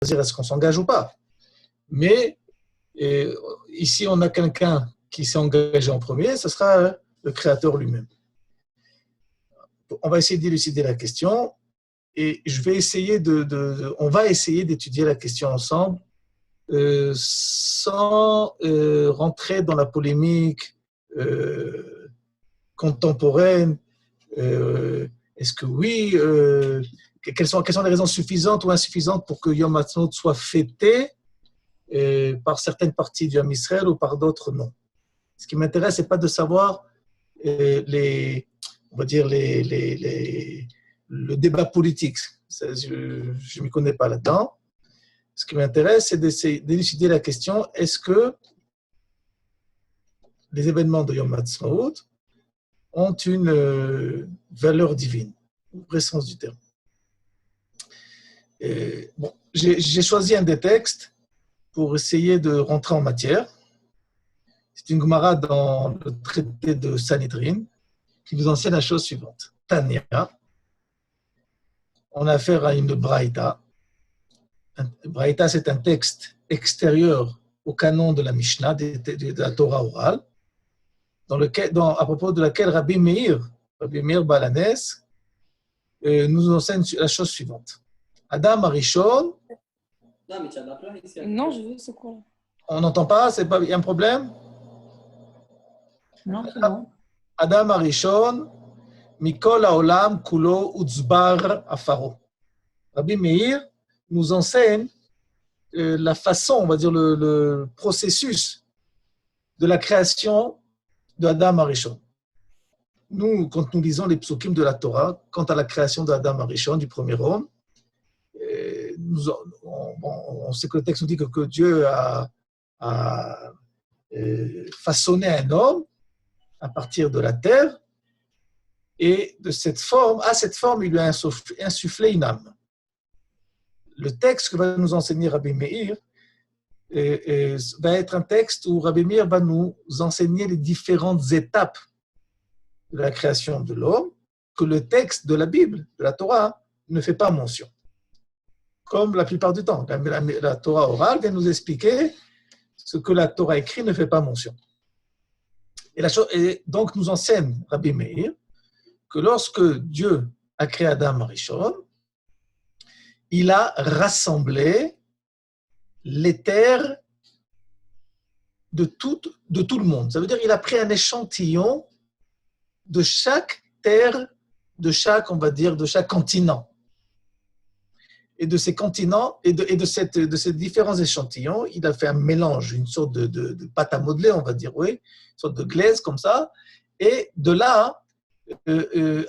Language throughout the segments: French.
choisir est-ce qu'on s'engage ou pas. Mais ici, on a quelqu'un qui s'est engagé en premier, ce sera le Créateur lui-même. On va essayer d'élucider la question et je vais essayer on va essayer d'étudier la question ensemble sans rentrer dans la polémique contemporaine. Est-ce que oui quelles sont les raisons suffisantes ou insuffisantes pour que Yom Ha'atzmaut soit fêté par certaines parties du Ham Israël ou par d'autres non. Ce qui m'intéresse, c'est pas de savoir on va dire le débat politique. Ça, je ne m'y connais pas là-dedans. Ce qui m'intéresse, c'est d'élucider la question, est-ce que les événements de Yom Ha'atzmaut ont une valeur divine, au vrai sens du terme. Bon, j'ai choisi un des textes pour essayer de rentrer en matière. C'est une Gemara dans le traité de Sanhedrin qui nous enseigne la chose suivante. Tanya, on a affaire à une Braïta. Braïta, c'est un texte extérieur au canon de la Mishnah, de la Torah orale, à propos de laquelle Rabbi Meir Balanes, nous enseigne la chose suivante. Adam Arishon. Non, je veux ce quoi. On n'entend pas? Il y a un problème? Non, c'est bon. Adam Arishon, Mikol Haolam Kulo Utzbar Afaro. Rabbi Meir nous enseigne la façon, on va dire le processus de la création de Adam Arishon. Nous, quand nous lisons les psukim de la Torah, quant à la création d'Adam Arishon, du premier homme, on sait que le texte nous dit que Dieu a façonné un homme à partir de la terre, et à cette forme, il lui a insufflé une âme. Le texte que va nous enseigner Rabbi Meir va être un texte où Rabbi Meir va nous enseigner les différentes étapes de la création de l'homme, que le texte de la Bible, de la Torah, ne fait pas mention. Comme la plupart du temps, la Torah orale vient nous expliquer ce que la Torah écrite ne fait pas mention. Et donc nous enseigne Rabbi Meir que lorsque Dieu a créé Adam Arishon, il a rassemblé les terres de tout le monde. Ça veut dire qu'il a pris un échantillon de chaque terre, de chaque continent. Et de ces continents, et de ces différents échantillons, il a fait un mélange, une sorte de pâte à modeler, on va dire, oui, une sorte de glaise comme ça. Et de là, de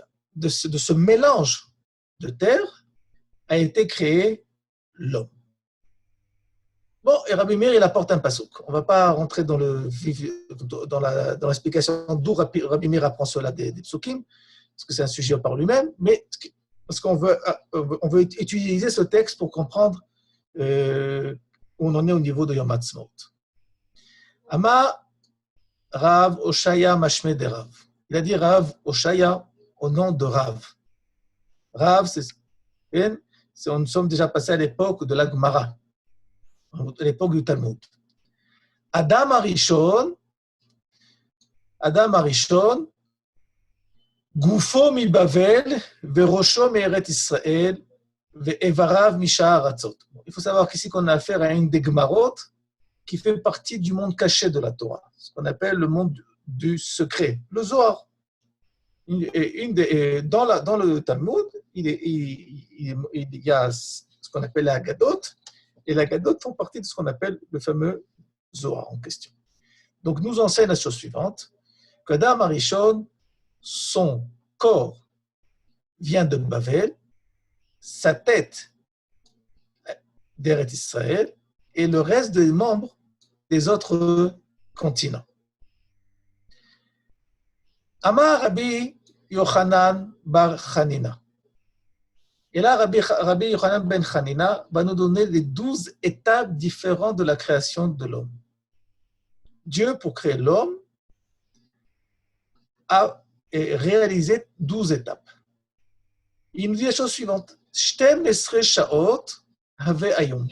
ce mélange de terre, a été créé l'homme. Bon, et Rabbi Meir, il apporte un passouk. On ne va pas rentrer dans l'explication d'où Rabbi Meir apprend cela des psukim, parce que c'est un sujet par lui-même, mais parce qu'on veut utiliser ce texte pour comprendre où on en est au niveau de Yom Ha'atzmaut. Ama Rav Oshaya Mashme de Rav. Il a dit Rav Oshaya au nom de Rav. Rav, nous sommes déjà passés à l'époque de la Gemara, à l'époque du Talmud. Adam Arishon, Gufo mi Bavel, Verosho me'eret Israël, Ve'evarav misha haratzot. Il faut savoir qu'ici qu'on a affaire à une des Gemarot qui fait partie du monde caché de la Torah, ce qu'on appelle le monde du secret, le Zohar. Dans le Talmud, il y a ce qu'on appelle la Haggadot, et les Haggadot font partie de ce qu'on appelle le fameux Zohar en question. Donc, nous enseigne la chose suivante, qu'Adam Arishon, son corps vient de Bavel, sa tête d'Eretz Israël, et le reste des membres des autres continents. Amar Rabbi Yochanan bar Chanina. Et là, Rabbi Yochanan ben Chanina va nous donner les 12 étapes différentes de la création de l'homme. Dieu, pour créer l'homme, a réalisé 12 étapes. Il nous dit la chose suivante. Shtem esre shaot Have Ayom.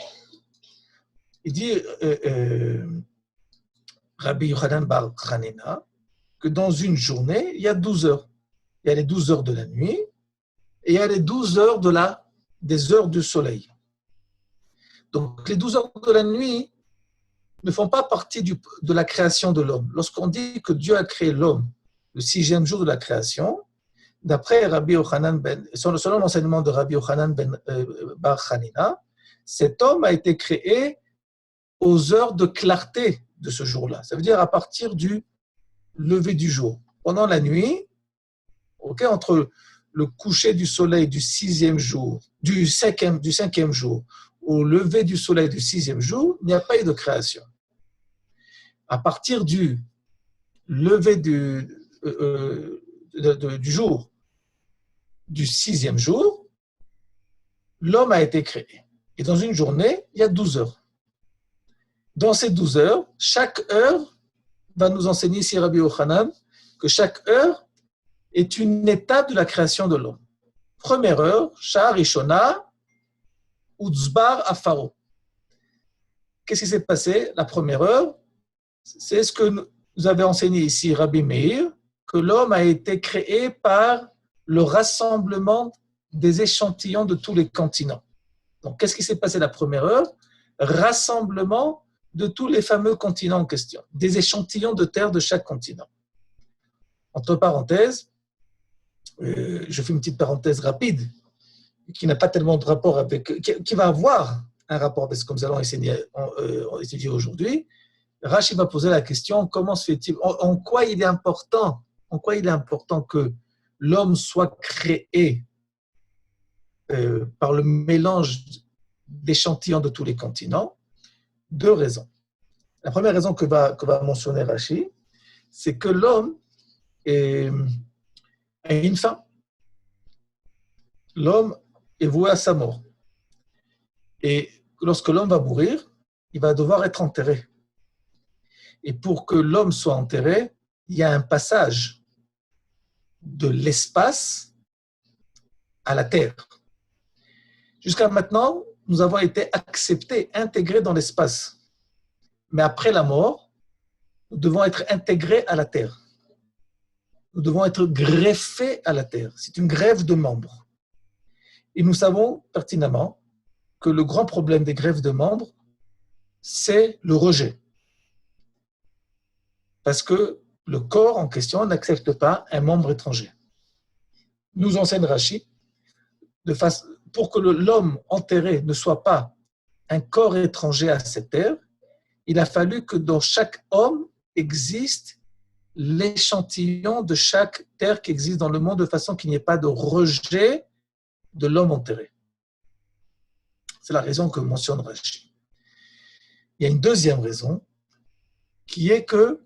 Il dit, Rabbi Yochanan bar Chanina, que dans une journée, il y a 12 heures. Il y a les 12 heures de la nuit et il y a les 12 heures des heures du soleil. Donc, les 12 heures de la nuit ne font pas partie de la création de l'homme. Lorsqu'on dit que Dieu a créé l'homme le 6e jour de la création, d'après Rabbi Yochanan selon l'enseignement de Rabbi Yochanan bar Chanina, cet homme a été créé aux heures de clarté de ce jour-là. Ça veut dire à partir du lever du jour. Pendant la nuit, entre le coucher du soleil du 6e jour, du 5e jour, au lever du soleil du 6e jour, il n'y a pas eu de création. À partir du lever du jour du 6e jour, l'homme a été créé. Et dans une journée, il y a 12 heures. Dans ces 12 heures, chaque heure va nous enseigner ici Rabbi Yochanan que chaque heure est une étape de la création de l'homme. Première heure, Shah Rishona, Utzbar Afaro. Qu'est-ce qui s'est passé la première heure? C'est ce que nous avait enseigné ici Rabbi Meir, que l'homme a été créé par le rassemblement des échantillons de tous les continents. Donc, qu'est-ce qui s'est passé la première heure? Rassemblement de tous les fameux continents en question, des échantillons de terre de chaque continent. Entre parenthèses, je fais une petite parenthèse rapide, qui n'a pas tellement de rapport avec, qui va avoir un rapport avec ce que nous allons étudier aujourd'hui. Rashi va poser la question, comment se fait-il, en quoi il est important que l'homme soit créé par le mélange d'échantillons de tous les continents? Deux raisons. La première raison que va mentionner Rashi, c'est que l'homme a une fin. L'homme est voué à sa mort. Et lorsque l'homme va mourir, il va devoir être enterré. Et pour que l'homme soit enterré, il y a un passage de l'espace à la terre. Jusqu'à maintenant, nous avons été acceptés, intégrés dans l'espace. Mais après la mort, nous devons être intégrés à la terre. Nous devons être greffés à la terre. C'est une greffe de membres. Et nous savons pertinemment que le grand problème des greffes de membres, c'est le rejet. Parce que le corps en question n'accepte pas un membre étranger. Nous enseigne Rashi, pour que l'homme enterré ne soit pas un corps étranger à cette terre, il a fallu que dans chaque homme existe l'échantillon de chaque terre qui existe dans le monde de façon qu'il n'y ait pas de rejet de l'homme enterré. C'est la raison que mentionne Rashi. Il y a une deuxième raison qui est que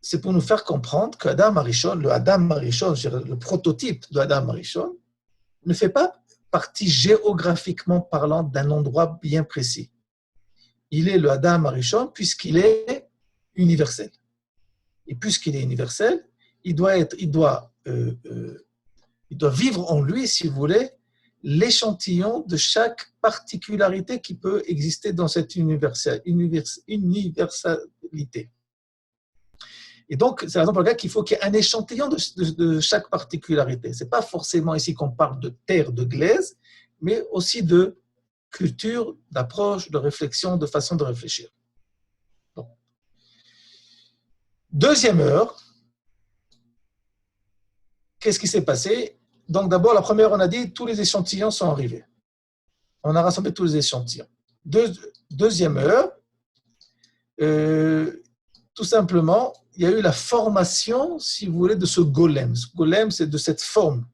c'est pour nous faire comprendre que Adam Arishon, le prototype de Adam Arishon, ne fait pas partie géographiquement parlant d'un endroit bien précis. Il est le Adam Arishon puisqu'il est universel. Et puisqu'il est universel, il doit vivre en lui, si vous voulez, l'échantillon de chaque particularité qui peut exister dans cette universalité. Et donc, c'est la raison pour laquelle il faut qu'il y ait un échantillon de chaque particularité. Ce n'est pas forcément ici qu'on parle de terre, de glaise, mais aussi de culture, d'approche, de réflexion, de façon de réfléchir. Bon. Deuxième heure, qu'est-ce qui s'est passé? Donc d'abord, la première, on a dit, tous les échantillons sont arrivés. On a rassemblé tous les échantillons. Deuxième heure, tout simplement, il y a eu la formation, si vous voulez, de ce golem. Ce golem, c'est de cette forme.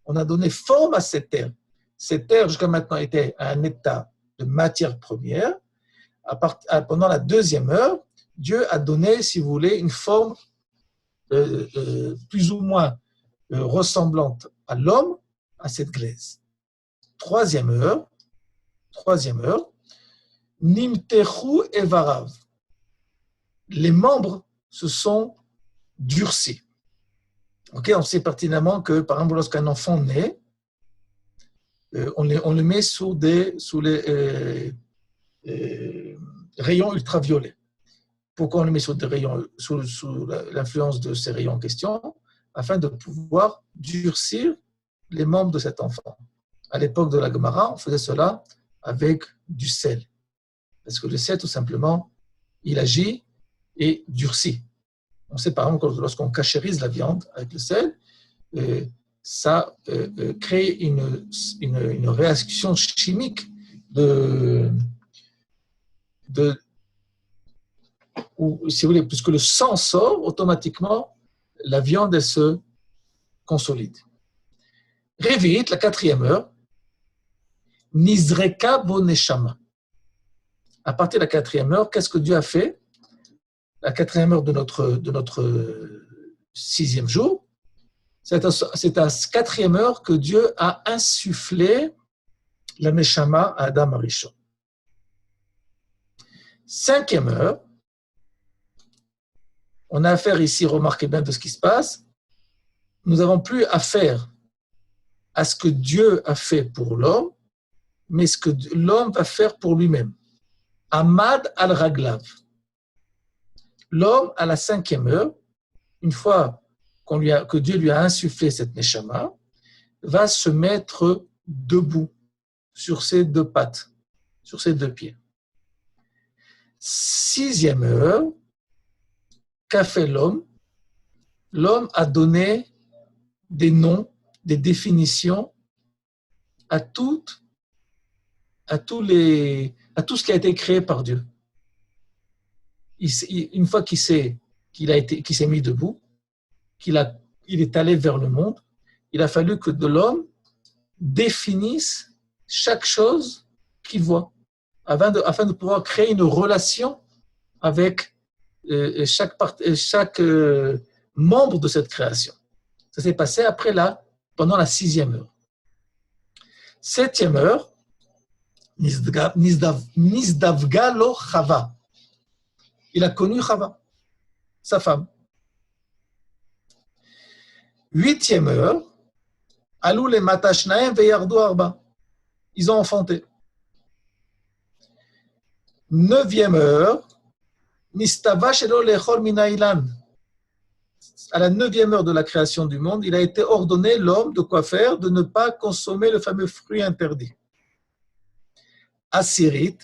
On a donné forme à cette terre. Cette terre, jusqu'à maintenant, était à un état de matière première. Pendant la deuxième heure, Dieu a donné, si vous voulez, une forme plus ou moins ressemblante à l'homme, à cette glaise. Troisième heure, Nimtechu Evarav. Les membres se sont durcis. Okay, on sait pertinemment que, par exemple, lorsqu'un enfant naît, on les met sous les rayons ultraviolets. Pourquoi on les met sous l'influence de ces rayons en question? Afin de pouvoir durcir les membres de cet enfant. À l'époque de la Gemara, on faisait cela avec du sel. Parce que le sel, tout simplement, il agit et durcit. On sait par exemple que lorsqu'on cachérise la viande avec le sel, ça crée une réaction chimique ou, si vous voulez, puisque le sang sort, automatiquement, la viande, elle se consolide. Révit, la 4e heure, Nizreka bo neshama. À partir de la 4e heure, qu'est-ce que Dieu a fait? La 4e heure de notre 6e jour, c'est à 4e heure que Dieu a insufflé la neshama à Adam Arishon. 5e heure, on a affaire ici, remarquez bien de ce qui se passe, nous n'avons plus affaire à ce que Dieu a fait pour l'homme, mais ce que l'homme va faire pour lui-même. Amad al-Raglav. L'homme, à la 5e heure, une fois que Dieu lui a insufflé cette neshama, va se mettre debout sur ses 2 pattes, sur ses 2 pieds. 6e heure, qu'a fait l'homme? L'homme a donné des noms, des définitions à tout ce qui a été créé par Dieu. Une fois qu'il s'est mis debout, il est allé vers le monde, il a fallu que de l'homme définisse chaque chose qu'il voit, afin de pouvoir créer une relation avec chaque membre de cette création. Ça s'est passé pendant la 6e heure. 7e heure, Nizdavga lo Chava. Il a connu Chava, sa femme. 8e heure, Alou le matashnaem veyardu arba. Ils ont enfanté. 9e heure, Nistava shelo lechol minailan. À la 9e heure de la création du monde, il a été ordonné, l'homme, de quoi faire? De ne pas consommer le fameux fruit interdit. Assyrit,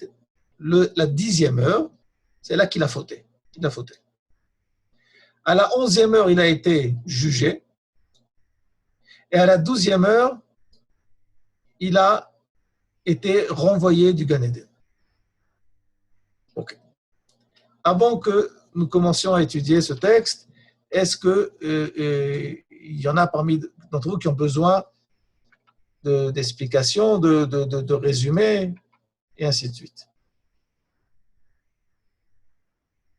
la 10e heure, c'est là qu'il a fauté. À la 11e heure, il a été jugé. Et à la 12e heure, il a été renvoyé du Gan Eden. Ok. Avant que nous commencions à étudier ce texte, est-ce qu'il y en a parmi d'entre vous qui ont besoin d'explications, de résumés, et ainsi de suite?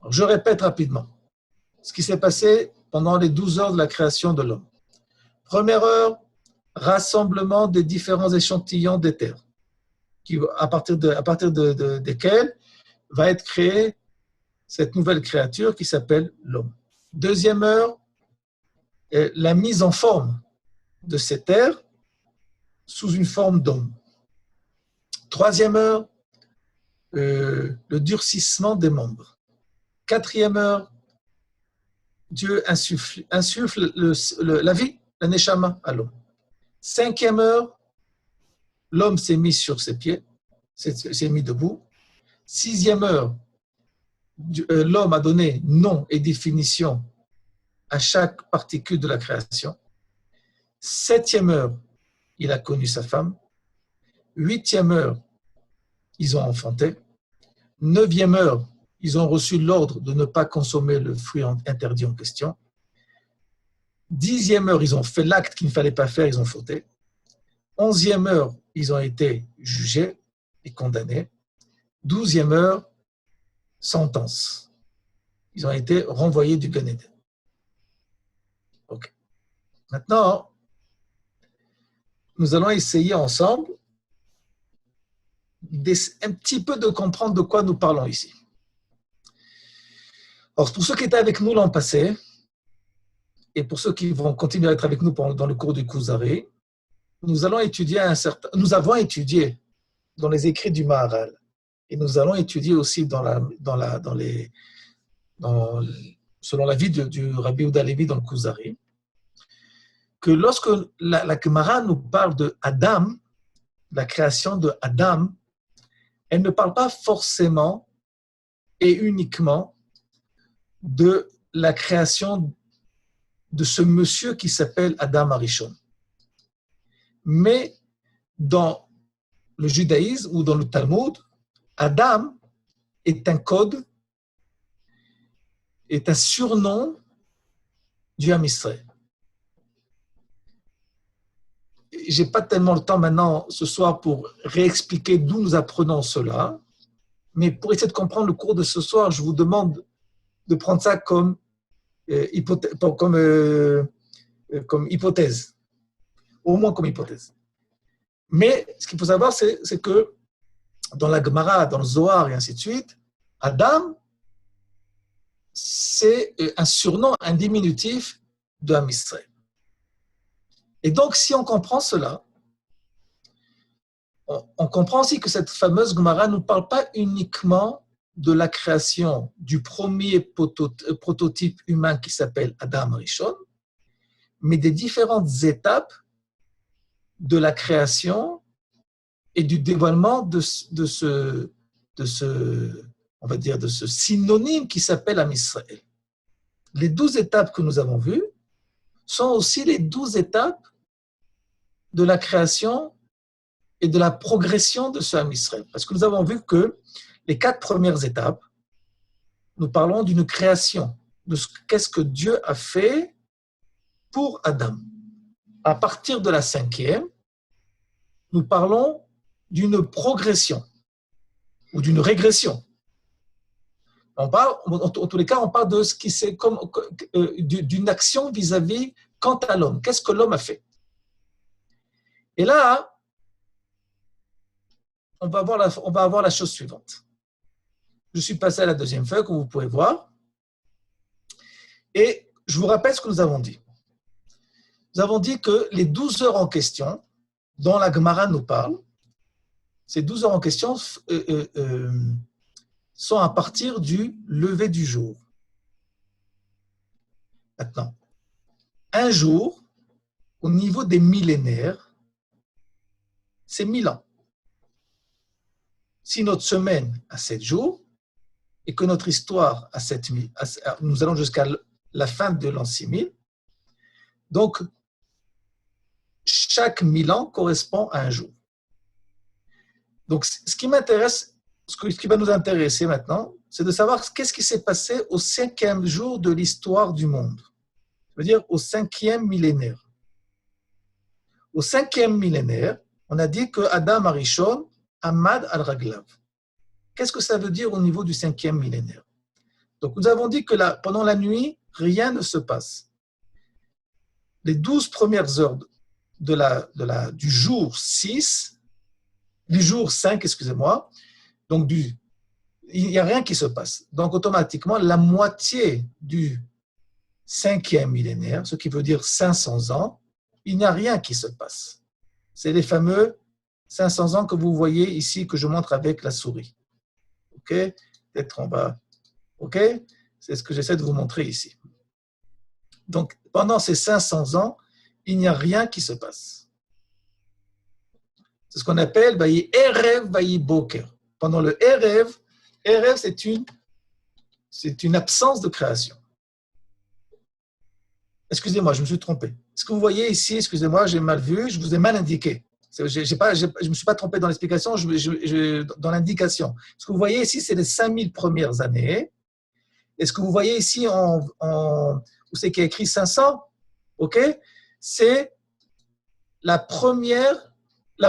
Alors, je répète rapidement ce qui s'est passé pendant les 12 heures de la création de l'homme. Première heure, rassemblement des différents échantillons d'éther, à partir desquels va être créée cette nouvelle créature qui s'appelle l'homme. Deuxième heure, la mise en forme de cet éther sous une forme d'homme. Troisième heure, le durcissement des membres. Quatrième heure, Dieu insuffle la vie, la neshama à l'homme. Cinquième heure, l'homme s'est mis sur ses pieds, s'est mis debout. Sixième heure, l'homme a donné nom et définition à chaque particule de la création. Septième heure, il a connu sa femme. Huitième heure, ils ont enfanté. Neuvième heure, ils ont reçu l'ordre de ne pas consommer le fruit interdit en question. Dixième heure, ils ont fait l'acte qu'il ne fallait pas faire, ils ont fauté. Onzième heure, ils ont été jugés et condamnés. Douzième heure, sentence. Ils ont été renvoyés du Gan Eden. Ok. Maintenant, nous allons essayer ensemble un petit peu de comprendre de quoi nous parlons ici. Alors, pour ceux qui étaient avec nous l'an passé, et pour ceux qui vont continuer à être avec nous dans le cours du Kuzari, nous avons étudié dans les écrits du Maharal, et nous allons étudier aussi selon la vie du Rabbi Yehuda Levi dans le Kuzari, que lorsque la Gemara nous parle de Adam, la création de Adam, elle ne parle pas forcément et uniquement de la création de ce monsieur qui s'appelle Adam Arishon. Mais dans le judaïsme ou dans le Talmud, Adam est un code, est un surnom du Ham Israël. Je n'ai pas tellement le temps maintenant ce soir pour réexpliquer d'où nous apprenons cela, mais pour essayer de comprendre le cours de ce soir, je vous demande de prendre ça comme hypothèse, au moins comme hypothèse. Mais ce qu'il faut savoir, c'est que dans la Gemara, dans le Zohar et ainsi de suite, Adam, c'est un surnom, un diminutif de Ham Israël. Et donc, si on comprend cela, on comprend aussi que cette fameuse Gemara ne nous parle pas uniquement de la création du premier prototype humain qui s'appelle Adam Rishon, mais des différentes étapes de la création et du dévoilement de ce synonyme qui s'appelle Ham Israël. Les 12 étapes que nous avons vues sont aussi les 12 étapes de la création et de la progression de ce Ham Israël. Parce que nous avons vu que les 4 premières étapes, nous parlons d'une création, de qu'est-ce que Dieu a fait pour Adam. À partir de la 5e, nous parlons d'une progression ou d'une régression. En tous les cas, on parle de ce qui c'est comme d'une action vis-à-vis quant à l'homme. Qu'est-ce que l'homme a fait? Et là, on va avoir la chose suivante. Je suis passé à la 2e feuille, comme vous pouvez voir. Et je vous rappelle ce que nous avons dit. Nous avons dit que les 12 heures en question, dont la Gemara nous parle, ces 12 heures en question sont à partir du lever du jour. Maintenant, un jour, au niveau des millénaires, c'est 1000 ans. Si notre semaine a 7 jours et que notre histoire a 7000, nous allons jusqu'à la fin de l'an 6000, donc chaque 1000 ans correspond à un jour. Donc ce qui va nous intéresser maintenant, c'est de savoir qu'est-ce qui s'est passé au 5e jour de l'histoire du monde. Ça veut dire au 5e millénaire. Au 5e millénaire, on a dit que Adam Arishon Amad al-Raglav. Qu'est-ce que ça veut dire au niveau du 5e millénaire? Donc, nous avons dit que pendant la nuit, rien ne se passe. Les 12 premières heures du jour 6, du jour 5, excusez-moi, donc il n'y a rien qui se passe. Donc, automatiquement, la moitié du 5e millénaire, ce qui veut dire 500 ans, il n'y a rien qui se passe. C'est les fameux 500 ans que vous voyez ici, que je montre avec la souris. OK? Peut-être on va... OK? C'est ce que j'essaie de vous montrer ici. Donc, pendant ces 500 ans, il n'y a rien qui se passe. C'est ce qu'on appelle Vayi Erev, Vayi Boker. Pendant le Erev, Erev, c'est une absence de création. Excusez-moi, je me suis trompé. Ce que vous voyez ici, excusez-moi, j'ai mal vu, je vous ai mal indiqué. Je ne me suis pas trompé dans l'explication, dans l'indication. Ce que vous voyez ici, c'est les 5000 premières années. Et ce que vous voyez ici, où c'est qu'il y a écrit 500, ok, c'est la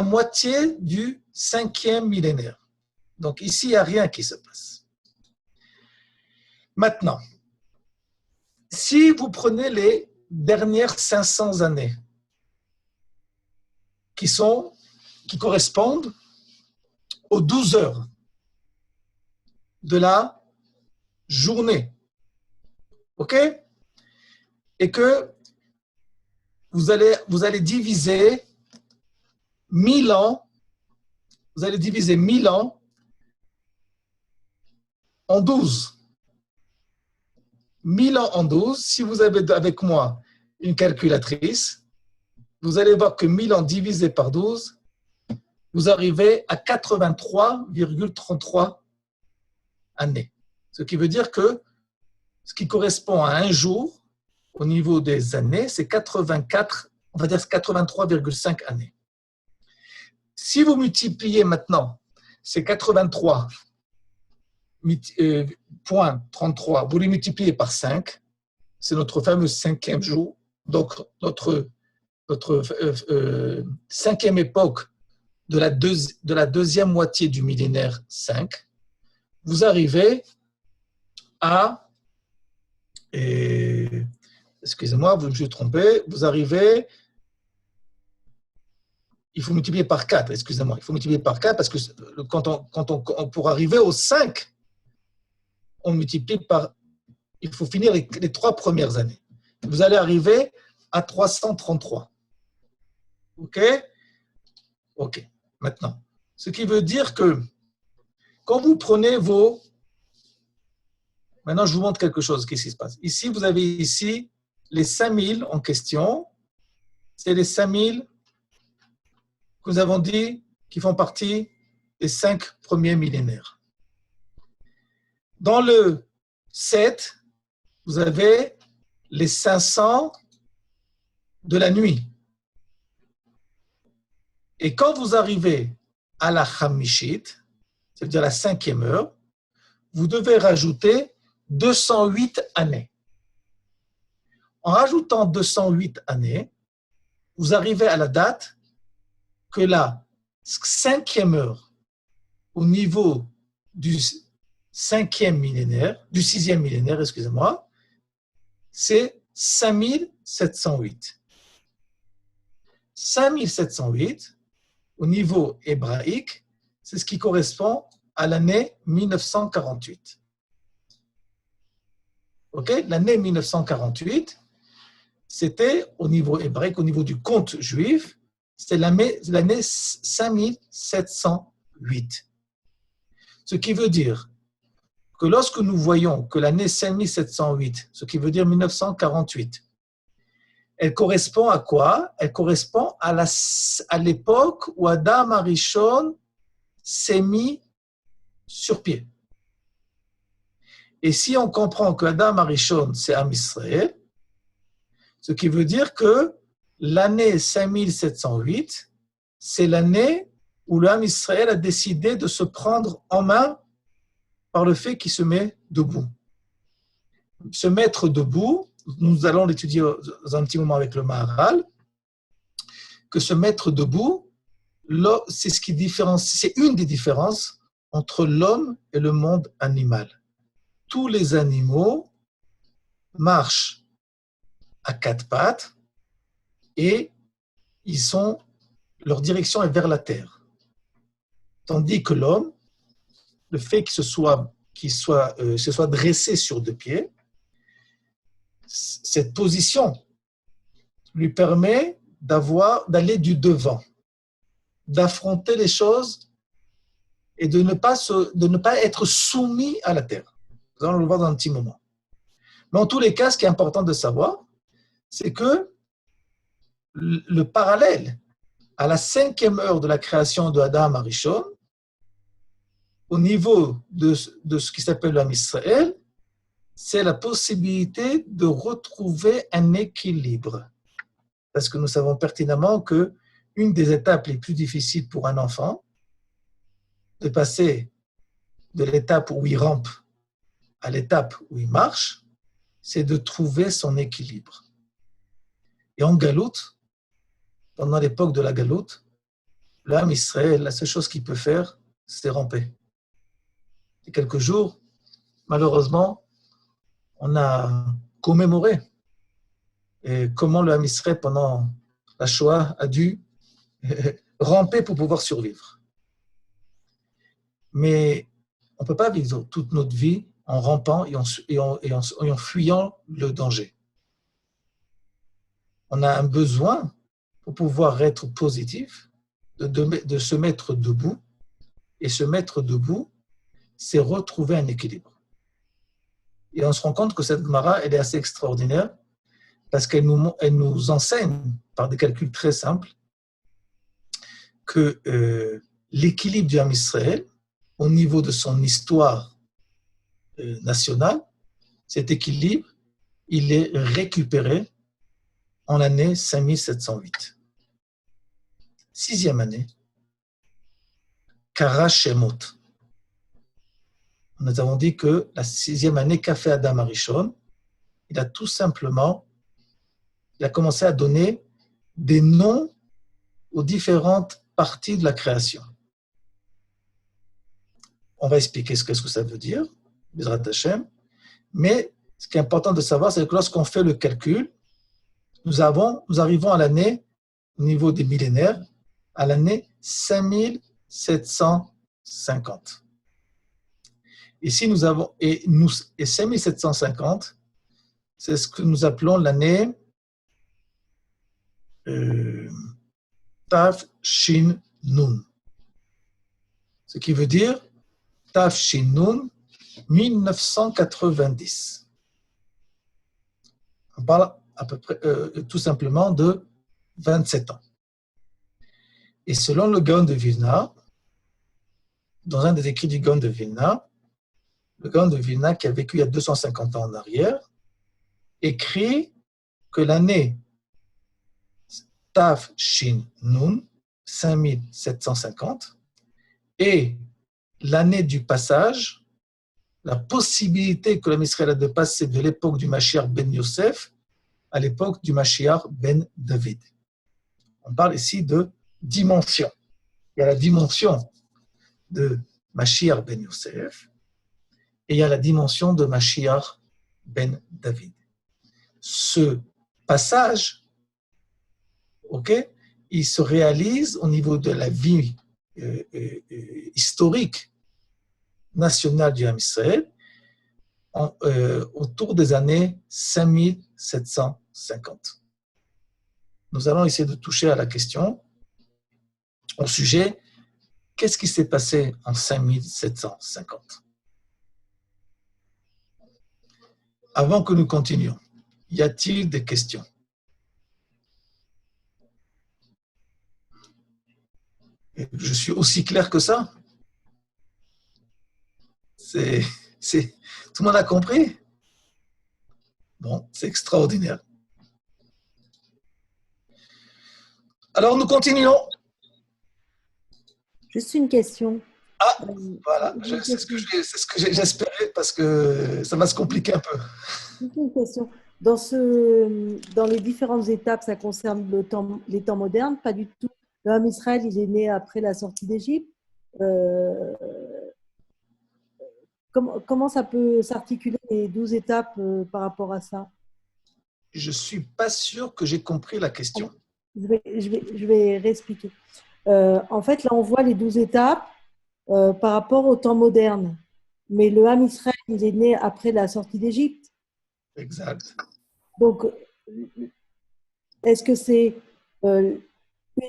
moitié du 5e millénaire. Donc ici, il n'y a rien qui se passe. Maintenant, si vous prenez les dernières 500 années, qui correspondent aux 12 heures de la journée. OK? Et que vous allez diviser 1000 ans, vous allez diviser 1000 ans en 12. 1000 ans en 12, si vous avez avec moi une calculatrice, vous allez voir que 1000 ans divisé par 12, vous arrivez à 83,33 années. Ce qui veut dire que ce qui correspond à un jour au niveau des années, c'est 83,5 années. Si vous multipliez maintenant ces 83,33, vous les multipliez par 5, c'est notre fameux cinquième jour, donc notre cinquième époque de la deuxième moitié du millénaire 5, vous arrivez à, excusez-moi, je me suis trompé, vous arrivez, il faut multiplier par 4, excusez-moi, il faut multiplier par 4 parce que pour arriver au 5, on multiplie par, il faut finir les 3 premières années. Vous allez arriver à 333. OK? OK. Maintenant, ce qui veut dire que quand vous prenez vos... Maintenant, je vous montre quelque chose. Qu'est-ce qui se passe? Ici, vous avez ici les 5000 en question. C'est les 5000 que nous avons dit qui font partie des 5 premiers millénaires. Dans le 7, vous avez les 500 de la nuit. Et quand vous arrivez à la Hamishit, c'est-à-dire la 5e heure, vous devez rajouter 208 années. En rajoutant 208 années, vous arrivez à la date que la 5e heure au niveau du 5e millénaire, du 6e millénaire, excusez-moi, c'est 5708. 5708, au niveau hébraïque, c'est ce qui correspond à l'année 1948. OK? L'année 1948, c'était au niveau hébraïque, au niveau du compte juif, c'est l'année 5708. Ce qui veut dire que lorsque nous voyons que l'année 5708, ce qui veut dire 1948, elle correspond à quoi? Elle correspond à l'époque où Adam Arishon s'est mis sur pied. Et si on comprend que Adam Arishon, c'est Am Israël, ce qui veut dire que l'année 5708, c'est l'année où l'Am Israël a décidé de se prendre en main par le fait qu'il se met debout. Se mettre debout, nous allons l'étudier dans un petit moment avec le Maharal, que se mettre debout, c'est ce qui différencie, c'est une des différences entre l'homme et le monde animal. Tous les animaux marchent à 4 pattes et leur direction est vers la terre. Tandis que l'homme, le fait qu'il se soit dressé sur 2 pieds, cette position lui permet d'aller du devant, d'affronter les choses et de ne pas être soumis à la terre. Nous allons le voir dans un petit moment. Mais en tous les cas, ce qui est important de savoir, c'est que le parallèle à la 5e heure de la création de Adam Arishon, au niveau de ce qui s'appelle l'Am Israël, c'est la possibilité de retrouver un équilibre. Parce que nous savons pertinemment qu'une des étapes les plus difficiles pour un enfant, de passer de l'étape où il rampe à l'étape où il marche, c'est de trouver son équilibre. Et en galoute, pendant l'époque de la galoute, l'Am Israël, la seule chose qu'il peut faire, c'est ramper. Et quelques jours, malheureusement, on a commémoré comment l'Am Israël, pendant la Shoah, a dû ramper pour pouvoir survivre. Mais on ne peut pas vivre toute notre vie en rampant et en fuyant le danger. On a un besoin pour pouvoir être positif, de se mettre debout. Et se mettre debout, c'est retrouver un équilibre. Et on se rend compte que cette Gemara, elle est assez extraordinaire parce qu'elle nous enseigne par des calculs très simples que l'équilibre du Ham Israël, au niveau de son histoire nationale, cet équilibre, il est récupéré en l'année 5708. Sixième année, Kara Shemot. Nous avons dit que la sixième année qu'a fait Adam Arishon, il a tout simplement, il a commencé à donner des noms aux différentes parties de la création. On va expliquer ce que ça veut dire, Bezrat Hashem, mais ce qui est important de savoir, c'est que lorsqu'on fait le calcul, nous arrivons à l'année, au niveau des millénaires, à l'année 5750. Ici, nous avons, et 5750, c'est ce que nous appelons l'année Tav Shin Nun. Ce qui veut dire Tav Shin Nun 1990. On parle à peu près, tout simplement de 27 ans. Et selon le Gaon de Vilna, dans un des écrits du Gaon de Vilna, le Gaon de Vilna qui a vécu il y a 250 ans en arrière, écrit que l'année Tav Shin Nun, 5750, est l'année du passage, la possibilité que l'homme Israël a de passer de l'époque du Mashiach ben Yosef à l'époque du Mashiach ben David. On parle ici de dimension. Il y a la dimension de Mashiach ben Yosef et il y a la dimension de Mashiach ben David. Ce passage, il se réalise au niveau de la vie historique nationale du Ham Israël autour des années 5750. Nous allons essayer de toucher à la question, au sujet, qu'est-ce qui s'est passé en 5750? Avant que nous continuions, y a-t-il des questions? Je suis aussi clair que ça? Tout le monde a compris? Bon, c'est extraordinaire. Alors, nous continuons. Juste une question. Ah, voilà, c'est ce que j'espérais parce que ça va se compliquer un peu. Juste une question. Dans les différentes étapes, ça concerne les temps modernes, pas du tout. Le Ham Israël, il est né après la sortie d'Égypte. Comment ça peut s'articuler les 12 étapes par rapport à ça? Je ne suis pas sûr que j'ai compris la question. Je vais réexpliquer. En fait, là, on voit les 12 étapes par rapport au temps moderne. Mais le Ham Israël, il est né après la sortie d'Égypte. Exact. Donc, est-ce que c'est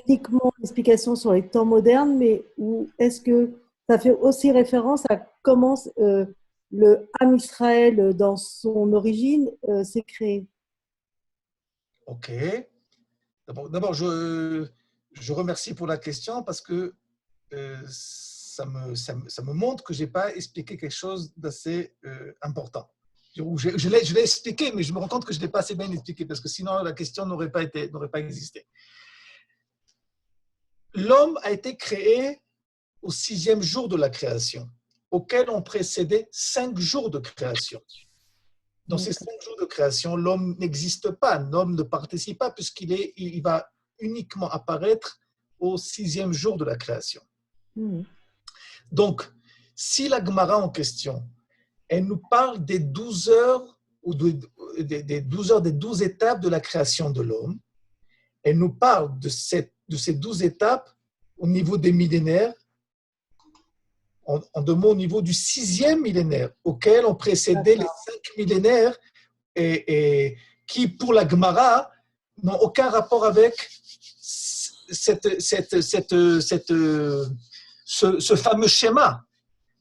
uniquement l'explication sur les temps modernes, ou est-ce que ça fait aussi référence à comment le Ham Israël, dans son origine, s'est créé? Ok. D'abord, je remercie pour la question parce que ça me montre que je n'ai pas expliqué quelque chose d'assez important. Je l'ai expliqué, mais je me rends compte que je ne l'ai pas assez bien expliqué parce que sinon la question n'aurait pas existé. L'homme a été créé au 6e jour de la création, auquel ont précédé 5 jours de création. Dans ces 5 jours de création, l'homme n'existe pas, l'homme ne participe pas puisqu'il va uniquement apparaître au 6e jour de la création. Donc, si la Gemara en question, elle nous parle des 12 heures ou des 12 étapes de la création de l'homme, elle nous parle de ces 12 étapes au niveau des millénaires, en deux mots, au niveau du 6e millénaire, auquel ont précédé les 5 millénaires et qui, pour la Gemara, n'ont aucun rapport avec ce fameux schéma.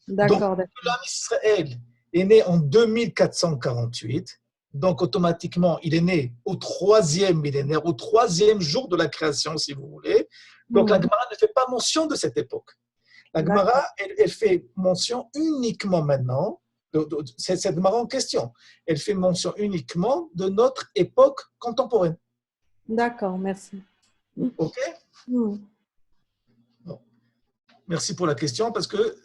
Donc, D'accord. l'homme Israël est né en 2448, donc automatiquement, il est né au troisième millénaire, au troisième jour de la création, si vous voulez. Donc, la Gemara ne fait pas mention de cette époque. La Gemara, elle fait mention uniquement maintenant, c'est cette Gemara en question, elle fait mention uniquement de notre époque contemporaine. D'accord, merci. OK? Bon. Merci pour la question parce que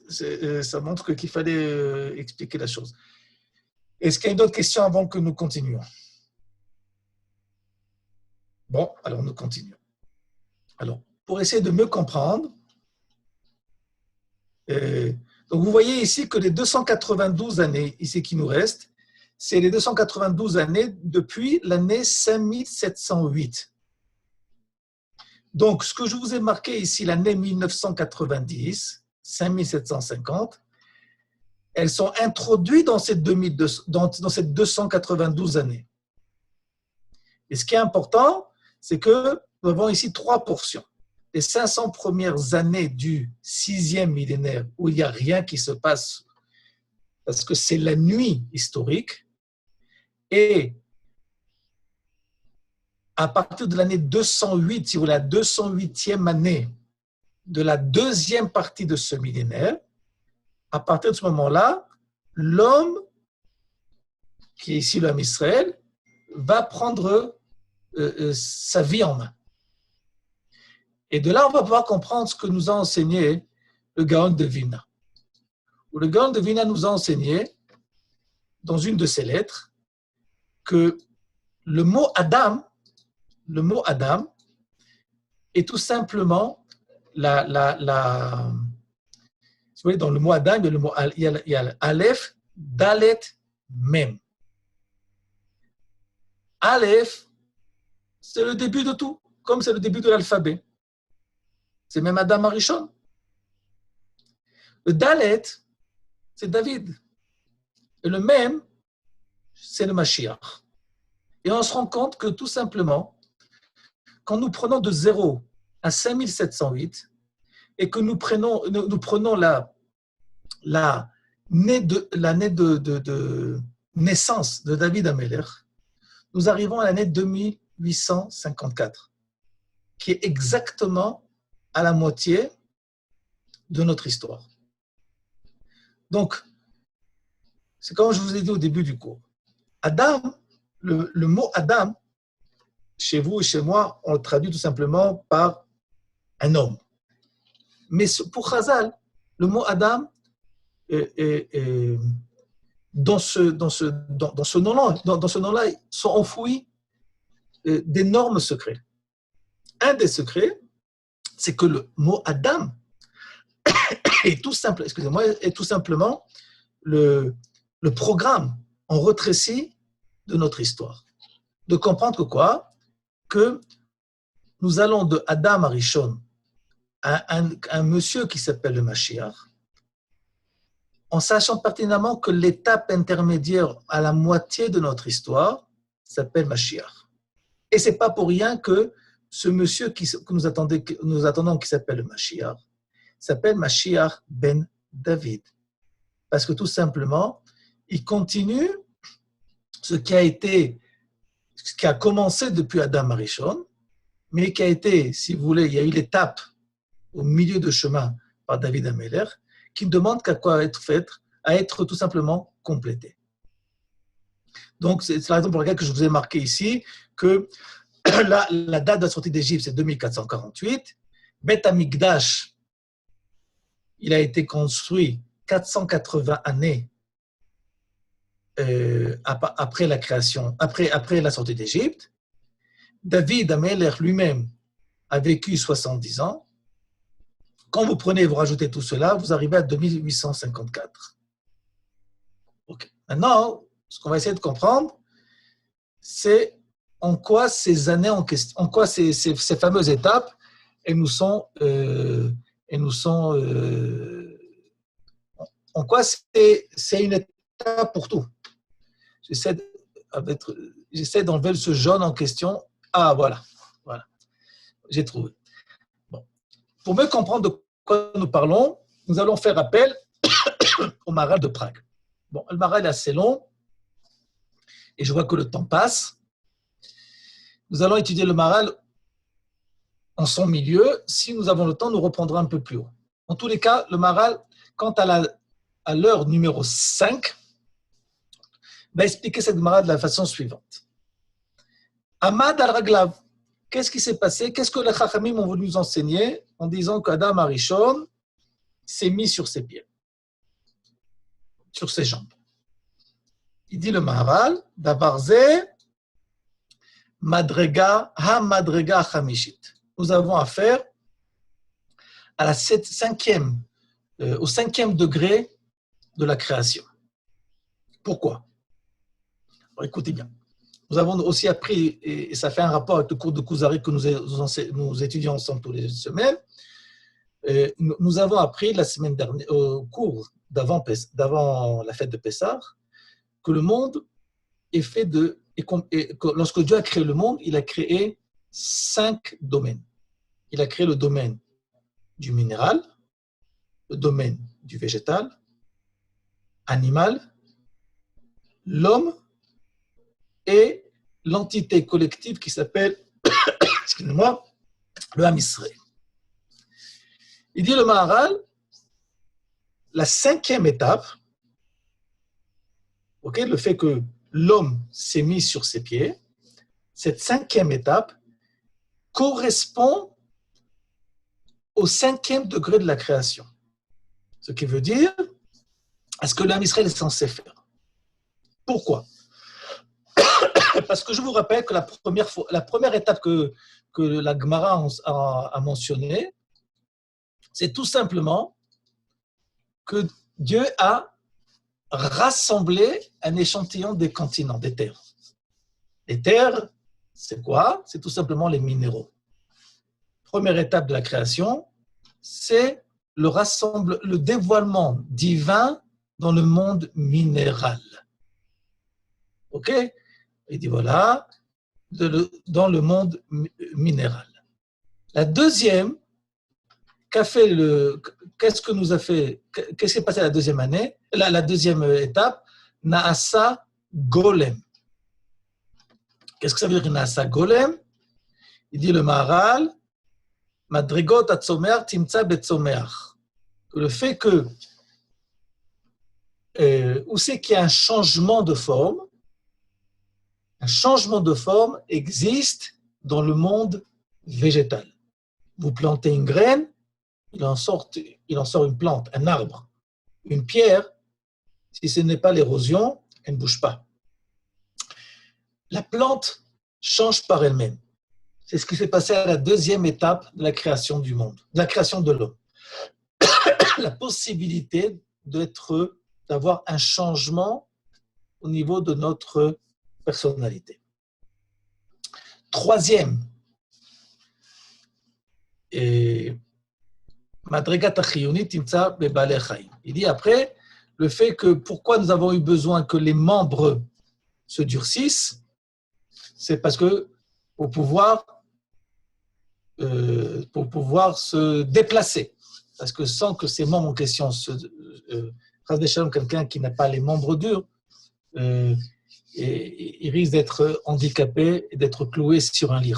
ça montre qu'il fallait expliquer la chose. Est-ce qu'il y a une autre question avant que nous continuions? Bon, alors nous continuons. Alors, pour essayer de mieux comprendre, donc vous voyez ici que les 292 années ici qui nous restent, c'est les 292 années depuis l'année 5708. Donc, ce que je vous ai marqué ici, l'année 1990, 5750, elles sont introduites dans ces 292 années. Et ce qui est important, c'est que nous avons ici 3 portions. Les 500 premières années du 6e millénaire, où il n'y a rien qui se passe, parce que c'est la nuit historique, et à partir de l'année 208, si vous voulez, la 208e année de la deuxième partie de ce millénaire, à partir de ce moment-là, l'homme, qui est ici l'homme Israël, va prendre sa vie en main. Et de là, on va pouvoir comprendre ce que nous a enseigné le Gaon de Vilna. Le Gaon de Vilna nous a enseigné, dans une de ses lettres, que le mot Adam est tout simplement vous voyez, dans le mot Adam, il y a Aleph, Dalet, Mem. Aleph, c'est le début de tout, comme c'est le début de l'alphabet. C'est même Adam Arishon. Le Dalet, c'est David. Et le Mem, c'est le Mashiach. Et on se rend compte que tout simplement, quand nous prenons de 0 à 5708, et que nous prenons l'année de naissance de David Ameler, nous arrivons à l'année 2854, qui est exactement à la moitié de notre histoire. Donc, c'est comme je vous ai dit au début du cours. Adam, le mot Adam, chez vous et chez moi, on le traduit tout simplement par un homme. Mais pour Chazal, le mot Adam, dans ce nom-là, sont enfouis d'énormes secrets. Un des secrets, c'est que le mot Adam est tout simplement le programme en rétréci de notre histoire. De comprendre que quoi? Que nous allons de Adam Arishon à un monsieur qui s'appelle le Mashiach, en sachant pertinemment que l'étape intermédiaire à la moitié de notre histoire s'appelle Mashiach. Et ce n'est pas pour rien que ce monsieur que nous attendons qui s'appelle le Mashiach s'appelle Mashiach ben David. Parce que tout simplement, il continue ce qui a commencé depuis Adam Arishon, mais qui a été, si vous voulez, il y a eu l'étape au milieu de chemin par David Ameler, qui ne demande qu'à quoi être fait, à être tout simplement complété. Donc, c'est la raison pour laquelle que je vous ai marqué ici que la date de la sortie d'Égypte, c'est 2448. Beth Amikdash, il a été construit 480 années après la création, après la sortie d'Égypte. David Ameler lui-même a vécu 70 ans. Quand vous prenez et vous rajoutez tout cela, vous arrivez à 2854. Okay. Maintenant, ce qu'on va essayer de comprendre, c'est en quoi ces années en question, en quoi ces fameuses étapes, en quoi c'est une étape pour tout. J'essaie d'enlever ce jaune en question. Ah, voilà. J'ai trouvé. pour mieux comprendre de quoi nous parlons, nous allons faire appel au Maharal de Prague. Bon, le Maharal est assez long, et je vois que le temps passe. Nous allons étudier le Maharal en son milieu. Si nous avons le temps, nous reprendrons un peu plus haut. En tous les cas, le Maharal, quant à l'heure numéro 5, va expliquer cette Gemara de la façon suivante. Amad al-Raglav, qu'est-ce qui s'est passé? Qu'est-ce que les Chachamim ont voulu nous enseigner en disant qu'Adam Arishon s'est mis sur ses pieds, sur ses jambes? Il dit le Maharal, Davarze, Madrega, Ha-Madrega Chamishit. Nous avons affaire à au 5e degré de la création. Pourquoi? Alors, écoutez bien. Nous avons aussi appris, et ça fait un rapport avec le cours de Kuzari que nous étudions ensemble toutes les semaines, nous avons appris la semaine dernière, au cours d'avant la fête de Pessah, que le monde est fait de... Et que lorsque Dieu a créé le monde, il a créé 5 domaines. Il a créé le domaine du minéral, le domaine du végétal, animal, l'homme et l'entité collective qui s'appelle, excusez-moi, le Ham Israël. Il dit le Maharal, la 5e étape, le fait que l'homme s'est mis sur ses pieds, cette 5e étape correspond au 5e degré de la création. Ce qui veut dire à ce que l'Am Israël est censé faire. Pourquoi? Parce que je vous rappelle que la première étape que la Gemara a mentionnée, c'est tout simplement que Dieu a rassemblé un échantillon des continents, des terres. Les terres, c'est quoi? C'est tout simplement les minéraux. Première étape de la création, c'est le dévoilement divin dans le monde minéral. Ok? Il dit voilà, dans le monde minéral. La deuxième, qu'est-ce que nous a fait? Qu'est-ce qui s'est passé la deuxième année? La deuxième étape, Naasa Golem. Qu'est-ce que ça veut dire Naasa Golem? Il dit le Maharal, Madrigot atzomer timtsa betzomeach. Le fait que où c'est qu'il y a un changement de forme existe dans le monde végétal. Vous plantez une graine, il en sort une plante, un arbre. Une pierre, si ce n'est pas l'érosion, elle ne bouge pas. La plante change par elle-même. C'est ce qui s'est passé à la deuxième étape de la création du monde, de la création de l'homme. La possibilité d'avoir un changement au niveau de notre personnalité. Troisième, Madrigat achiyunit timtsa bebalei chaim. Il dit après, le fait que pourquoi nous avons eu besoin que les membres se durcissent, c'est parce que pour pouvoir se déplacer. Parce que sans que ces membres en question quelqu'un qui n'a pas les membres durs, il risque d'être handicapé et d'être cloué sur un lit.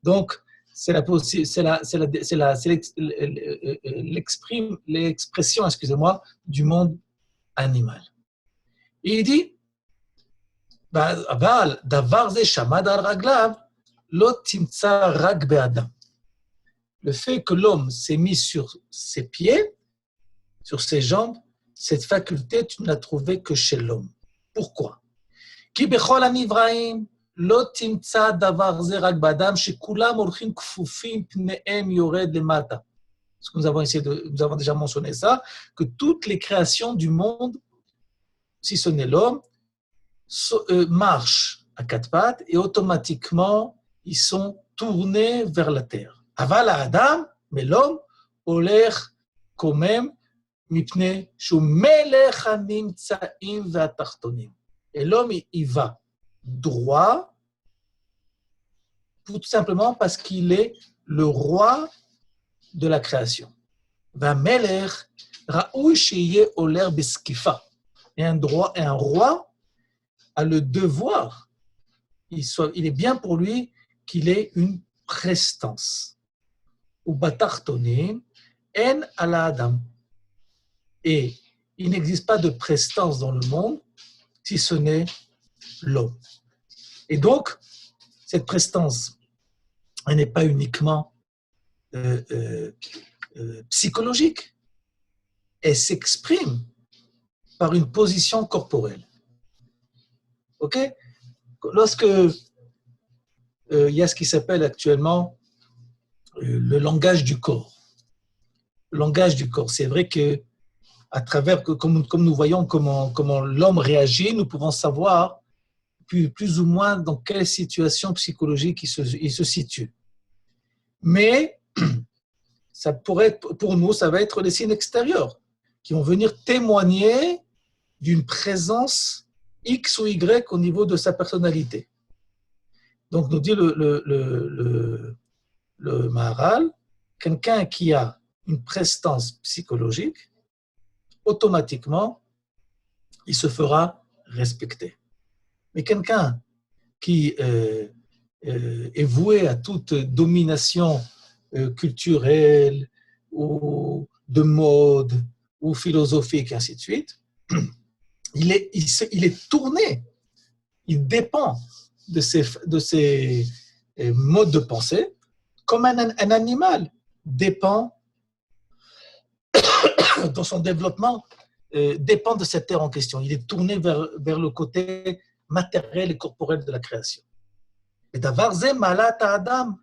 Donc, c'est l'expression, excusez-moi, du monde animal. Et il dit, le fait que l'homme s'est mis sur ses pieds, sur ses jambes, cette faculté, tu ne l'as trouvée que chez l'homme. Pourquoi? Ce que nous avons déjà mentionné ça, que toutes les créations du monde, si ce n'est l'homme, marchent à 4 pattes et automatiquement, ils sont tournés vers la terre. Aval Adam, mais l'homme, oler quand même, mipne shu melech hanimtsaim ve'atachtonim. Et l'homme, il va droit, tout simplement parce qu'il est le roi de la création. Vameler raoui sheye oler beskifa. Et un roi a le devoir, il est bien pour lui qu'il ait une prestance. Ou batartonim en ala adam. Et il n'existe pas de prestance dans le monde si ce n'est l'homme. Et donc, cette prestance, elle n'est pas uniquement psychologique. Elle s'exprime par une position corporelle. OK? Lorsque il y a ce qui s'appelle actuellement le langage du corps. Le langage du corps. C'est vrai que à travers, comme nous voyons comment l'homme réagit, nous pouvons savoir plus ou moins dans quelle situation psychologique il se situe. Mais ça pourrait être, pour nous, ça va être les signes extérieurs qui vont venir témoigner d'une présence X ou Y au niveau de sa personnalité. Donc, nous dit le Maharal, quelqu'un qui a une prestance psychologique, automatiquement, il se fera respecter. Mais quelqu'un qui est voué à toute domination culturelle ou de mode ou philosophique, et ainsi de suite, il est tourné, il dépend de ces modes de pensée, comme un animal dépend, dans son développement, dépend de cette terre en question. Il est tourné vers le côté matériel et corporel de la création. Et davarze malat adam,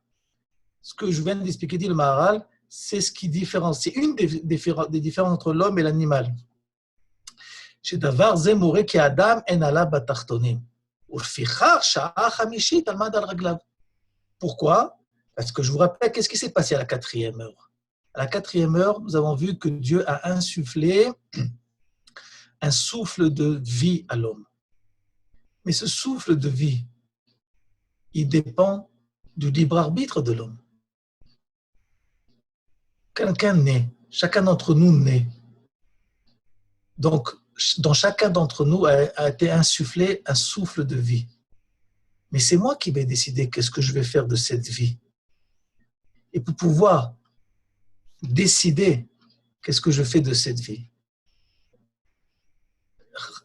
ce que je viens d'expliquer, dit le Maharal, c'est ce qui différencie, c'est une des différences entre l'homme et l'animal. Chez davarze moure ki adam en ala batartonim. Urfichar sha'a chamishit almad al raglav. Pourquoi? Parce que je vous rappelle, qu'est-ce qui s'est passé à la 4e heure? À la 4e heure, nous avons vu que Dieu a insufflé un souffle de vie à l'homme. Mais ce souffle de vie, il dépend du libre arbitre de l'homme. Quelqu'un naît, chacun d'entre nous naît. Donc, dans chacun d'entre nous a été insufflé un souffle de vie. Mais c'est moi qui vais décider qu'est-ce que je vais faire de cette vie. Et pour pouvoir décider qu'est-ce que je fais de cette vie,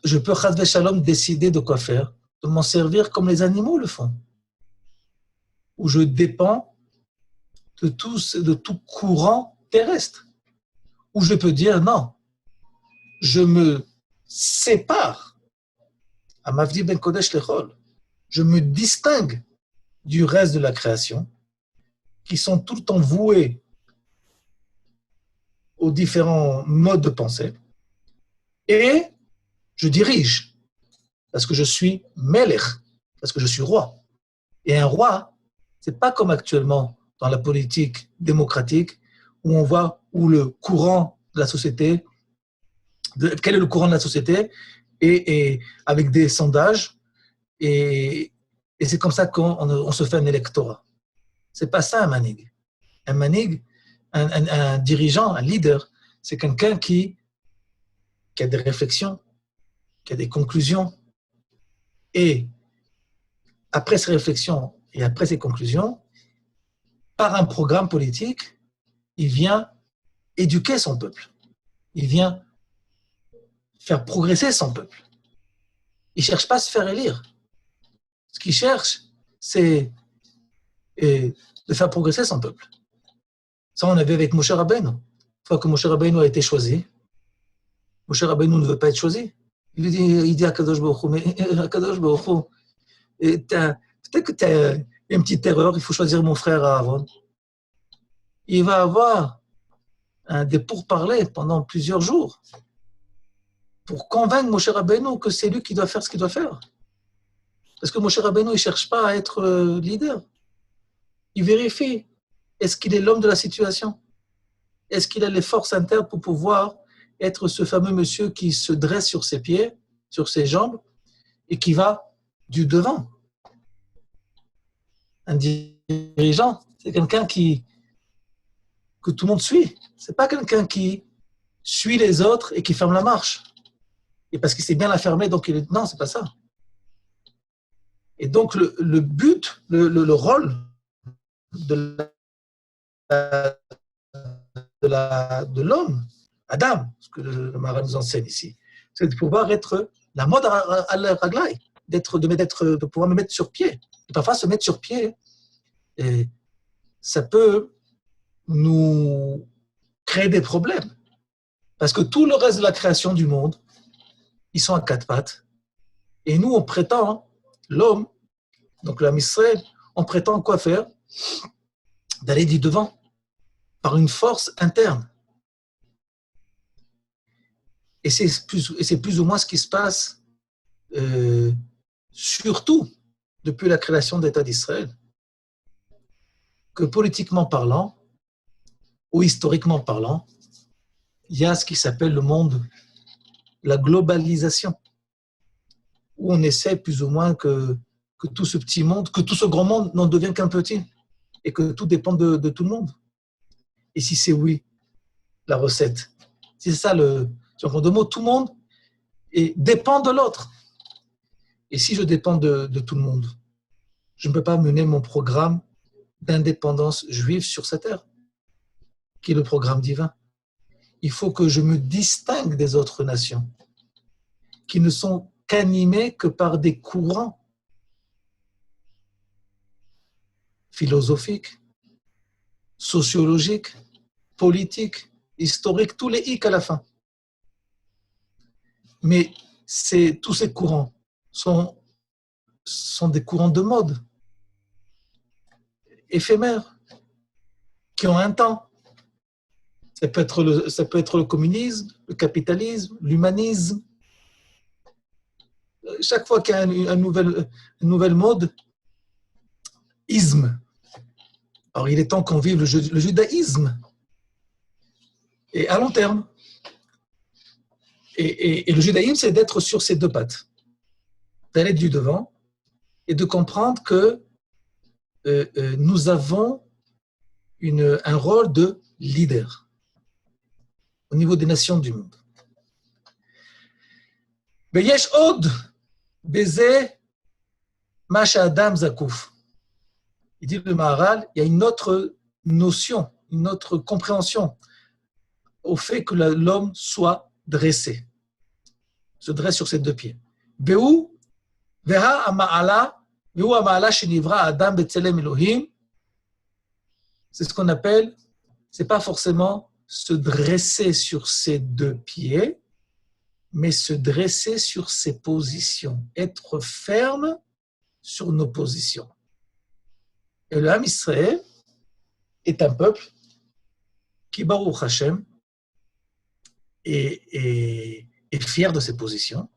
je peux, chas shalom, décider de quoi faire, de m'en servir comme les animaux le font, où je dépends de tout courant terrestre, où je peux dire non, je me sépare, à Mavdi ben Kodesh Lechol, je me distingue du reste de la création, qui sont tout le temps voués aux différents modes de pensée, et je dirige, parce que je suis Melech, parce que je suis roi. Et un roi, c'est pas comme actuellement dans la politique démocratique, où on voit où le courant de la société, quel est le courant de la société, et avec des sondages, et c'est comme ça qu'on se fait un électorat. C'est pas ça un manig. Un manig, un dirigeant, un leader, c'est quelqu'un qui a des réflexions, qui a des conclusions, et après ces réflexions et après ces conclusions, par un programme politique, il vient éduquer son peuple. Il vient faire progresser son peuple. Il ne cherche pas à se faire élire. Ce qu'il cherche, c'est de faire progresser son peuple. Ça, on avait avec Moshe Rabbeinu. Une fois que Moshe Rabbeinu a été choisi, Moshe Rabbeinu ne veut pas être choisi. Il dit à Kadosh Baruch Hu, mais Kadosh Baruch Hu, peut-être que tu as une petite erreur, il faut choisir mon frère Aaron. Il va avoir des pourparlers pendant plusieurs jours pour convaincre Moshe Rabbeinu que c'est lui qui doit faire ce qu'il doit faire. Parce que Moshe Rabbeinu, il ne cherche pas à être leader. Il vérifie, est-ce qu'il est l'homme de la situation? Est-ce qu'il a les forces internes pour pouvoir être ce fameux monsieur qui se dresse sur ses pieds, sur ses jambes, et qui va du devant? Un dirigeant, c'est quelqu'un qui que tout le monde suit. Ce n'est pas quelqu'un qui suit les autres et qui ferme la marche. Et parce qu'il sait bien la fermer, donc il est... Non, ce n'est pas ça. Et donc, le but, le rôle de l'homme, Adam, ce que le Maharal nous enseigne ici, c'est de pouvoir être la mode à la raglaï, de pouvoir me mettre sur pied. Et parfois, se mettre sur pied, et ça peut nous créer des problèmes. Parce que tout le reste de la création du monde, ils sont à quatre pattes. Et nous, on prétend, l'homme, donc l'homme Israël, on prétend quoi faire? D'aller du devant, par une force interne. Et c'est plus ou moins ce qui se passe, surtout depuis la création de l'État d'Israël, que politiquement parlant, ou historiquement parlant, il y a ce qui s'appelle le monde, la globalisation, où on essaie plus ou moins que tout ce petit monde, que tout ce grand monde n'en devienne qu'un petit, et que tout dépend de tout le monde. Et si c'est oui, la recette, c'est ça en deux mots, tout le monde dépend de l'autre. Et si je dépends de tout le monde, je ne peux pas mener mon programme d'indépendance juive sur cette terre, qui est le programme divin. Il faut que je me distingue des autres nations, qui ne sont qu'animées que par des courants philosophiques, sociologiques, politiques, historiques, tous les hic à la fin. Mais tous ces courants sont des courants de mode, éphémères, qui ont un temps. Ça peut être le communisme, le capitalisme, l'humanisme. Chaque fois qu'il y a une nouvelle mode, isme. Alors, il est temps qu'on vive le judaïsme. Et à long terme. Et le judaïsme, c'est d'être sur ses deux pattes. D'aller du devant et de comprendre que nous avons un rôle de leader au niveau des nations du monde. Beyesh od beze masha adam zakouf. Il dit le Maharal, il y a une autre notion, une autre compréhension au fait que l'homme soit dressé, se dresse sur ses deux pieds. Behu veha ama'ala, behu ama'ala shenivra adam betzelem Elohim. C'est ce qu'on appelle, c'est pas forcément se dresser sur ses deux pieds, mais se dresser sur ses positions, être ferme sur nos positions. Et le Ham Israël est un peuple qui, Baruch Hashem, est fier de ses positions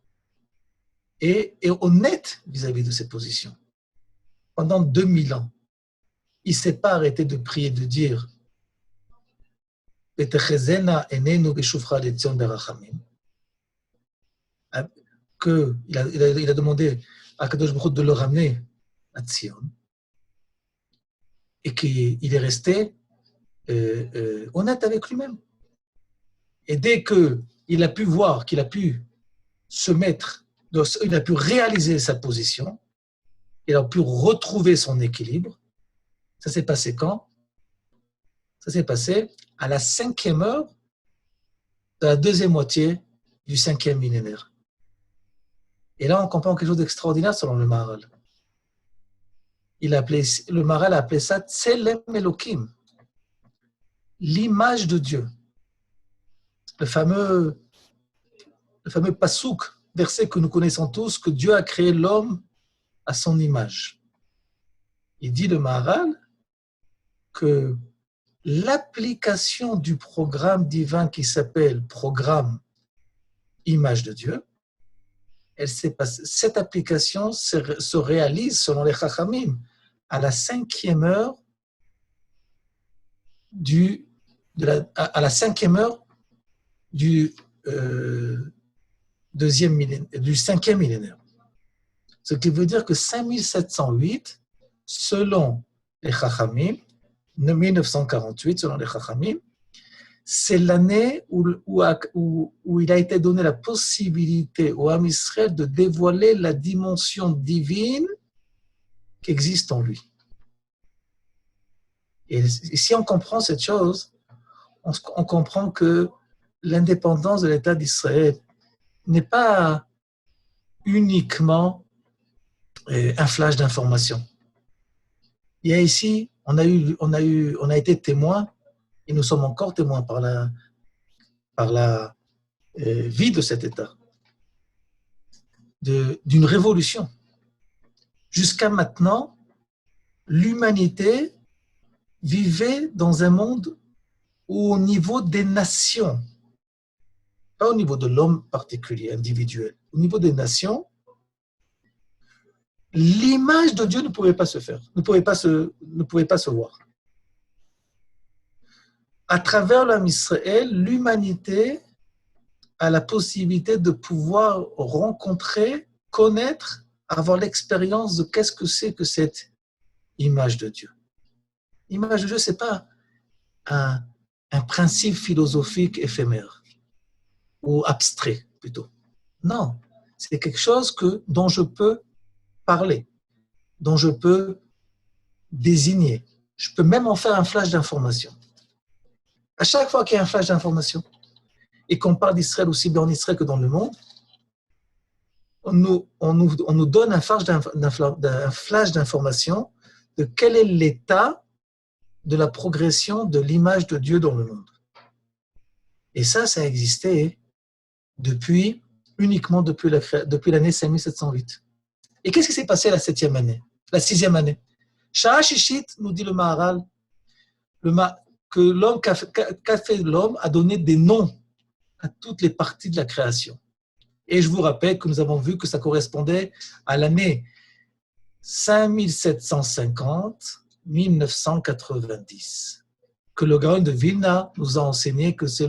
et est honnête vis-à-vis de ses positions. Pendant 2000 ans, il ne s'est pas arrêté de prier, de dire qu'il a demandé à Kadosh Baruch Hu de le ramener à Tzion et qu'il est resté honnête avec lui-même. Et dès qu'il a pu voir, qu'il a pu se mettre, il a pu réaliser sa position, il a pu retrouver son équilibre. Ça s'est passé quand? Ça s'est passé à la 5e heure de la deuxième moitié du 5e millénaire. Et là, on comprend quelque chose d'extraordinaire selon le Maharal. Le Maharal a appelé ça Tselem Elokim, l'image de Dieu. Le fameux pasouk, verset que nous connaissons tous, que Dieu a créé l'homme à son image. Il dit le Maharal que l'application du programme divin qui s'appelle programme image de Dieu, cette application se réalise selon les Chachamim à la 5e heure du 5e millénaire. Ce qui veut dire que 5708, selon les Chachamim, 1948, selon les Chachamim, c'est l'année où il a été donné la possibilité au Ham Israël de dévoiler la dimension divine qui existe en lui. Et si on comprend cette chose, on comprend que l'indépendance de l'État d'Israël n'est pas uniquement un flash d'information. Il y a ici, on a été témoins, et nous sommes encore témoins par la vie de cet État, d'une révolution. Jusqu'à maintenant, l'humanité vivait dans un monde où, au niveau des nations, pas au niveau de l'homme particulier, individuel, au niveau des nations, l'image de Dieu ne pouvait pas se faire, ne pouvait pas se voir. À travers l'homme Israël, l'humanité a la possibilité de pouvoir rencontrer, connaître, avoir l'expérience de qu'est-ce que c'est que cette image de Dieu. L'image de Dieu, ce n'est pas un principe philosophique éphémère ou abstrait plutôt. Non, c'est quelque chose dont je peux parler, dont je peux désigner. Je peux même en faire un flash d'information. À chaque fois qu'il y a un flash d'information et qu'on parle d'Israël aussi bien en Israël que dans le monde, on nous donne un flash d'information de quel est l'état de la progression de l'image de Dieu dans le monde. Et ça a existé uniquement depuis l'année 5708. Et qu'est-ce qui s'est passé la 7e année, la 6e année? Shah Shishit, nous dit le Maharal, que l'homme qu'a fait l'homme a donné des noms à toutes les parties de la création. Et je vous rappelle que nous avons vu que ça correspondait à l'année 5750-1990, que le Gaon de Vilna nous a enseigné que c'est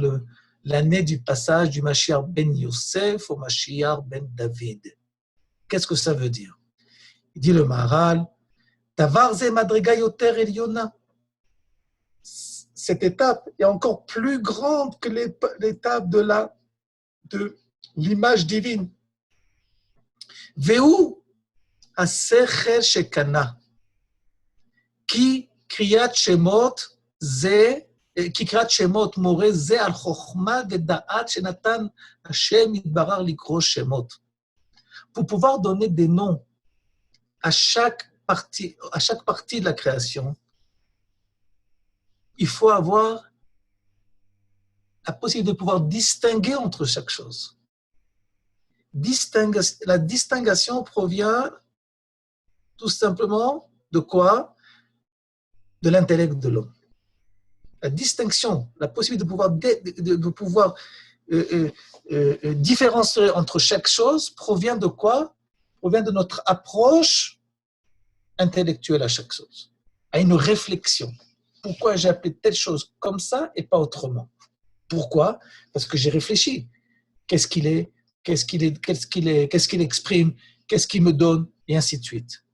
l'année du passage du Mashiach ben Yosef au Mashiach ben David. Qu'est-ce que ça veut dire? Il dit le Maharal, Davar ze madriga yoter eliona. Cette étape est encore plus grande que l'étape de l'image divine. Ve'u asechel shekana, ki kriyat shemot more ze al chokhma ve'da'at shenatan Hashem yitbarar likro shemot. Pour pouvoir donner des noms à chaque partie de la création, il faut avoir la possibilité de pouvoir distinguer entre chaque chose. La distinction provient tout simplement de quoi? De l'intellect de l'homme. La distinction, la possibilité de pouvoir différencier entre chaque chose provient de quoi? Provient de notre approche intellectuelle à chaque chose, à une réflexion. Pourquoi j'ai appelé telle chose comme ça et pas autrement? Pourquoi? Parce que j'ai réfléchi. Qu'est-ce qu'il est? Qu'est-ce qu'il exprime? Qu'est-ce qu'il me donne? Et ainsi de suite.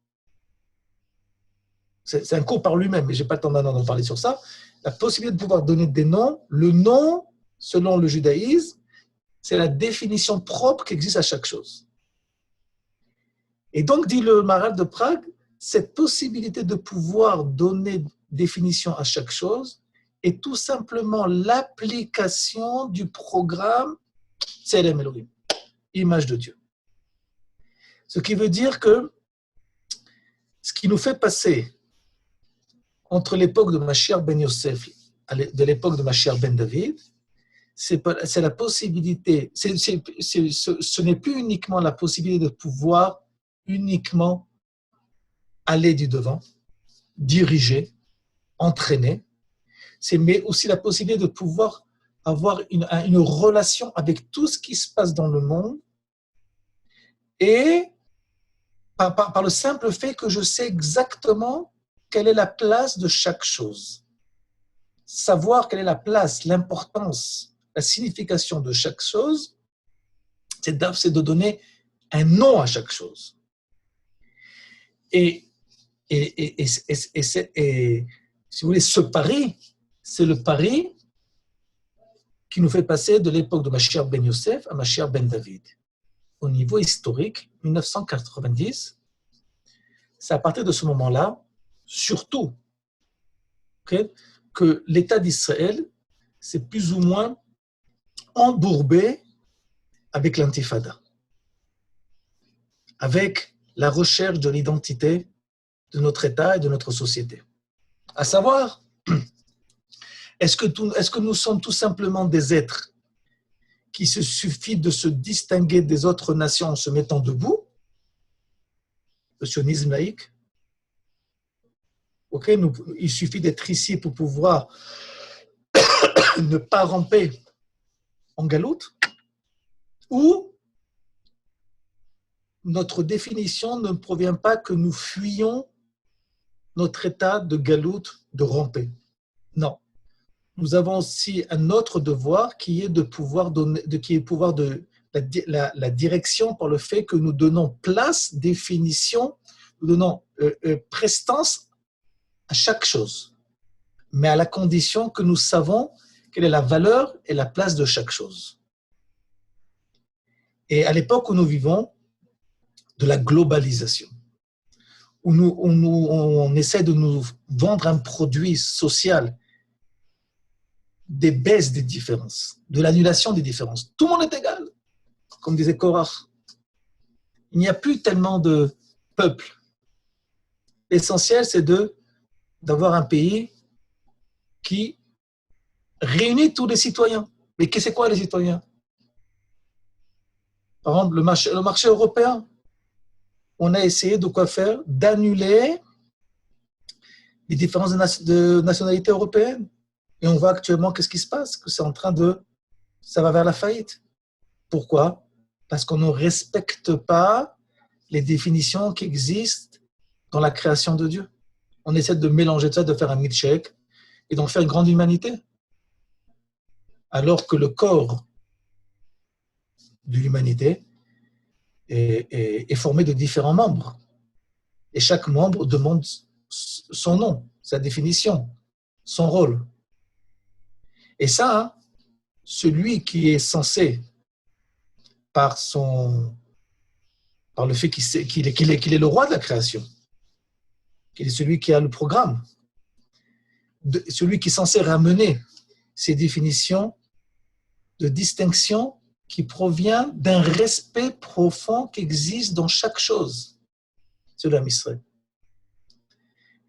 C'est un cours par lui-même, mais je n'ai pas le temps maintenant d'en parler sur ça. La possibilité de pouvoir donner des noms. Le nom, selon le judaïsme, c'est la définition propre qui existe à chaque chose. Et donc, dit le Maharal de Prague, cette possibilité de pouvoir donner définition à chaque chose est tout simplement l'application du programme Tselem Elohim, image de Dieu. Ce qui veut dire que ce qui nous fait passer entre l'époque de Mashiach ben Yosef de l'époque de Mashiach ben David, c'est la possibilité, ce n'est plus uniquement la possibilité de pouvoir uniquement aller du devant, diriger, entraîner, mais aussi la possibilité de pouvoir avoir une relation avec tout ce qui se passe dans le monde et par le simple fait que je sais exactement quelle est la place de chaque chose. Savoir quelle est la place, l'importance, la signification de chaque chose, c'est de donner un nom à chaque chose. Et si vous voulez, ce pari, c'est le pari qui nous fait passer de l'époque de Mashiach ben Yosef à Mashiach ben David. Au niveau historique, 1990, c'est à partir de ce moment-là, surtout, okay, que l'État d'Israël s'est plus ou moins embourbé avec l'intifada, avec la recherche de l'identité de notre État et de notre société. À savoir, est-ce que nous sommes tout simplement des êtres qui se suffit de se distinguer des autres nations en se mettant debout, le sionisme laïque. Okay, il suffit d'être ici pour pouvoir ne pas ramper en galoute, ou notre définition ne provient pas que nous fuyons notre état de galoute, de ramper. Non. Nous avons aussi un autre devoir qui est de pouvoir donner, qui est le pouvoir de la direction par le fait que nous donnons place, définition, nous donnons prestance à chaque chose, mais à la condition que nous savons quelle est la valeur et la place de chaque chose. Et à l'époque où nous vivons, de la globalisation, où on essaie de nous vendre un produit social, des baisses des différences, de l'annulation des différences. Tout le monde est égal, comme disait Korach. Il n'y a plus tellement de peuple. L'essentiel, c'est d'avoir un pays qui réunit tous les citoyens. Mais c'est quoi les citoyens? Par exemple, le marché européen, on a essayé de quoi faire? D'annuler les différences de nationalité européenne. Et on voit actuellement qu'est-ce qui se passe, que c'est en train ça va vers la faillite. Pourquoi? Parce qu'on ne respecte pas les définitions qui existent dans la création de Dieu. On essaie de mélanger ça, de faire un milkshake et d'en faire une grande humanité. Alors que le corps de l'humanité est formé de différents membres. Et chaque membre demande son nom, sa définition, son rôle. Et ça, celui qui est censé, par le fait qu'il est le roi de la création, qu'il est celui qui a le programme, celui qui est censé ramener ces définitions de distinction qui provient d'un respect profond qui existe dans chaque chose. C'est l'homme Israël.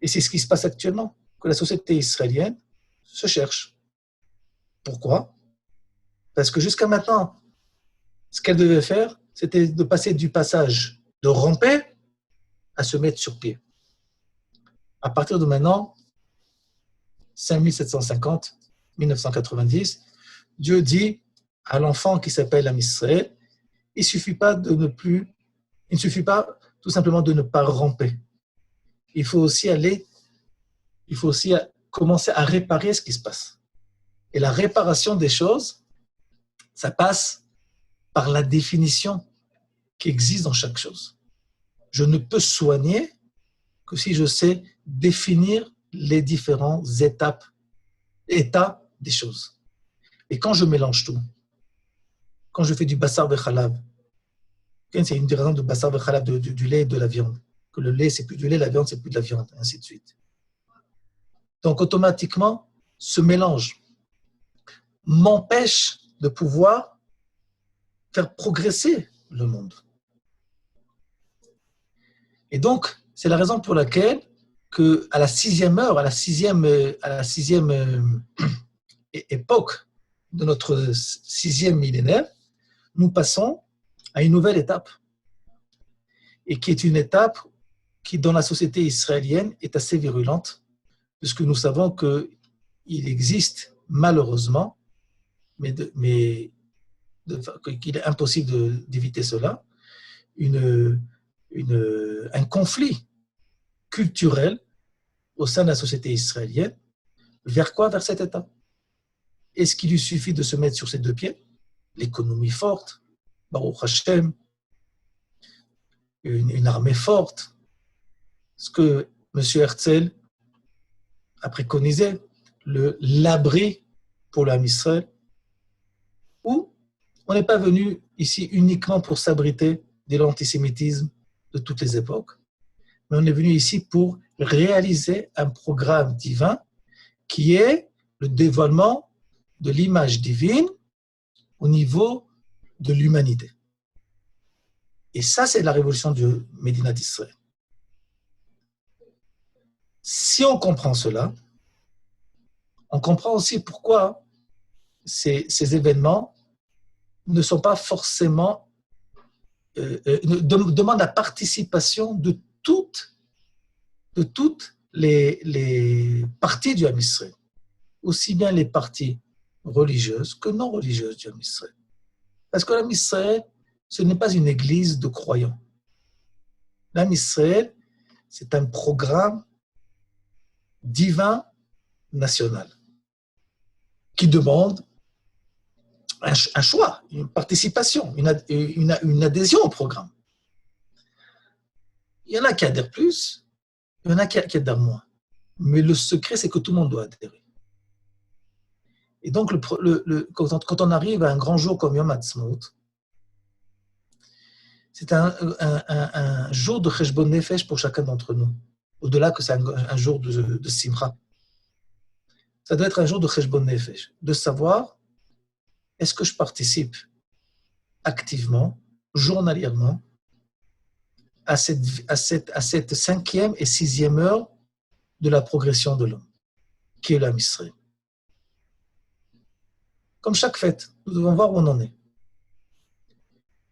Et c'est ce qui se passe actuellement, que la société israélienne se cherche. Pourquoi? Parce que jusqu'à maintenant, ce qu'elle devait faire, c'était de passer du passage de ramper à se mettre sur pied. À partir de maintenant, 5750, 1990, Dieu dit à l'enfant qui s'appelle Am Israël, il ne suffit pas tout simplement de ne pas ramper. Il faut aussi commencer à réparer ce qui se passe. Et la réparation des choses, ça passe par la définition qui existe dans chaque chose. Je ne peux soigner que si je sais définir les différentes états des choses. Et quand je mélange tout, quand je fais du bassar vechalav, c'est une des raisons du bassar vechalav, du lait et de la viande, que le lait c'est plus du lait, la viande c'est plus de la viande, ainsi de suite. Donc automatiquement, ce mélange m'empêche de pouvoir faire progresser le monde. Et donc, c'est la raison pour laquelle à la sixième heure, à la sixième époque de notre sixième millénaire, nous passons à une nouvelle étape. Et qui est une étape qui, dans la société israélienne, est assez virulente, puisque nous savons qu'il existe, malheureusement, qu'il est impossible d'éviter cela, un conflit culturel au sein de la société israélienne. Vers quoi? Vers cet état. Est-ce qu'il lui suffit de se mettre sur ses deux pieds? L'économie forte, Baruch Hashem, une armée forte. Ce que M. Herzl a préconisé l'abri pour l'âme Israël, où on n'est pas venu ici uniquement pour s'abriter de l'antisémitisme de toutes les époques, mais on est venu ici pour réaliser un programme divin qui est le dévoilement de l'image divine au niveau de l'humanité. Et ça, c'est la révolution du Médinat d'Israël. Si on comprend cela, on comprend aussi pourquoi ces événements ne sont pas forcément demandent la participation de toutes les parties du Ham Israël, aussi bien les parties religieuses que non religieuses du Ham Israël. Parce que l'Am Israël, ce n'est pas une église de croyants. L'Am Israël, c'est un programme divin national qui demande un choix, une participation, une adhésion au programme. Il y en a qui adhèrent plus, il y en a qui adhèrent moins. Mais le secret, c'est que tout le monde doit adhérer. Et donc, quand on arrive à un grand jour comme Yom Ha'atzmaut, c'est un jour de Cheshbon Nefesh pour chacun d'entre nous. Au-delà que c'est un jour de Simcha. Ça doit être un jour de Cheshbon Nefesh, de savoir est-ce que je participe activement, journalièrement, à cette cinquième et sixième heure de la progression de l'homme, qui est l'âme Israël. Comme chaque fête, nous devons voir où on en est.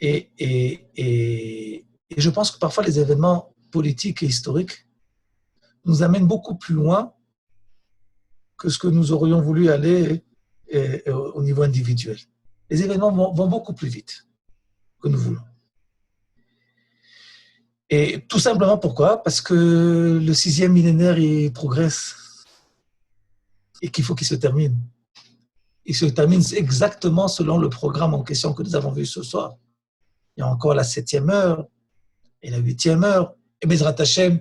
Et je pense que parfois les événements politiques et historiques nous amènent beaucoup plus loin que ce que nous aurions voulu aller au niveau individuel. Les événements vont beaucoup plus vite que nous voulons. Et tout simplement pourquoi ? Parce que le 6e millénaire, il progresse et qu'il faut qu'il se termine. Il se termine exactement selon le programme en question que nous avons vu ce soir. Il y a encore la 7e heure et la 8e heure. Et Bezrat Hashem,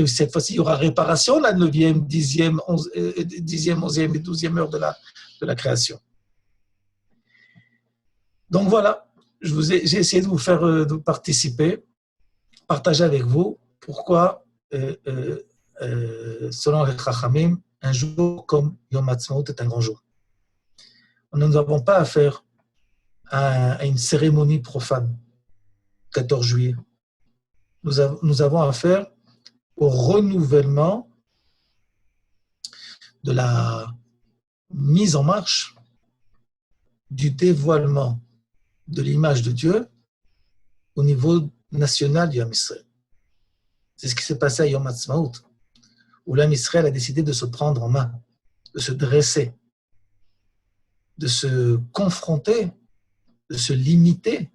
cette fois-ci, il y aura réparation, la 9e, 10e, 11e et 12e heure de la création. Donc voilà, j'ai essayé de vous faire de participer, partager avec vous pourquoi, selon les Chachamim, un jour comme Yom Ha'atzmaut est un grand jour. Nous n'avons pas affaire à une cérémonie profane, 14 juillet. Nous avons affaire au renouvellement de la mise en marche du dévoilement de l'image de Dieu au niveau national du Ham Israël. C'est ce qui s'est passé à Yom Ha'atzmaut, où l'Ham Israël a décidé de se prendre en main, de se dresser, de se confronter, de se limiter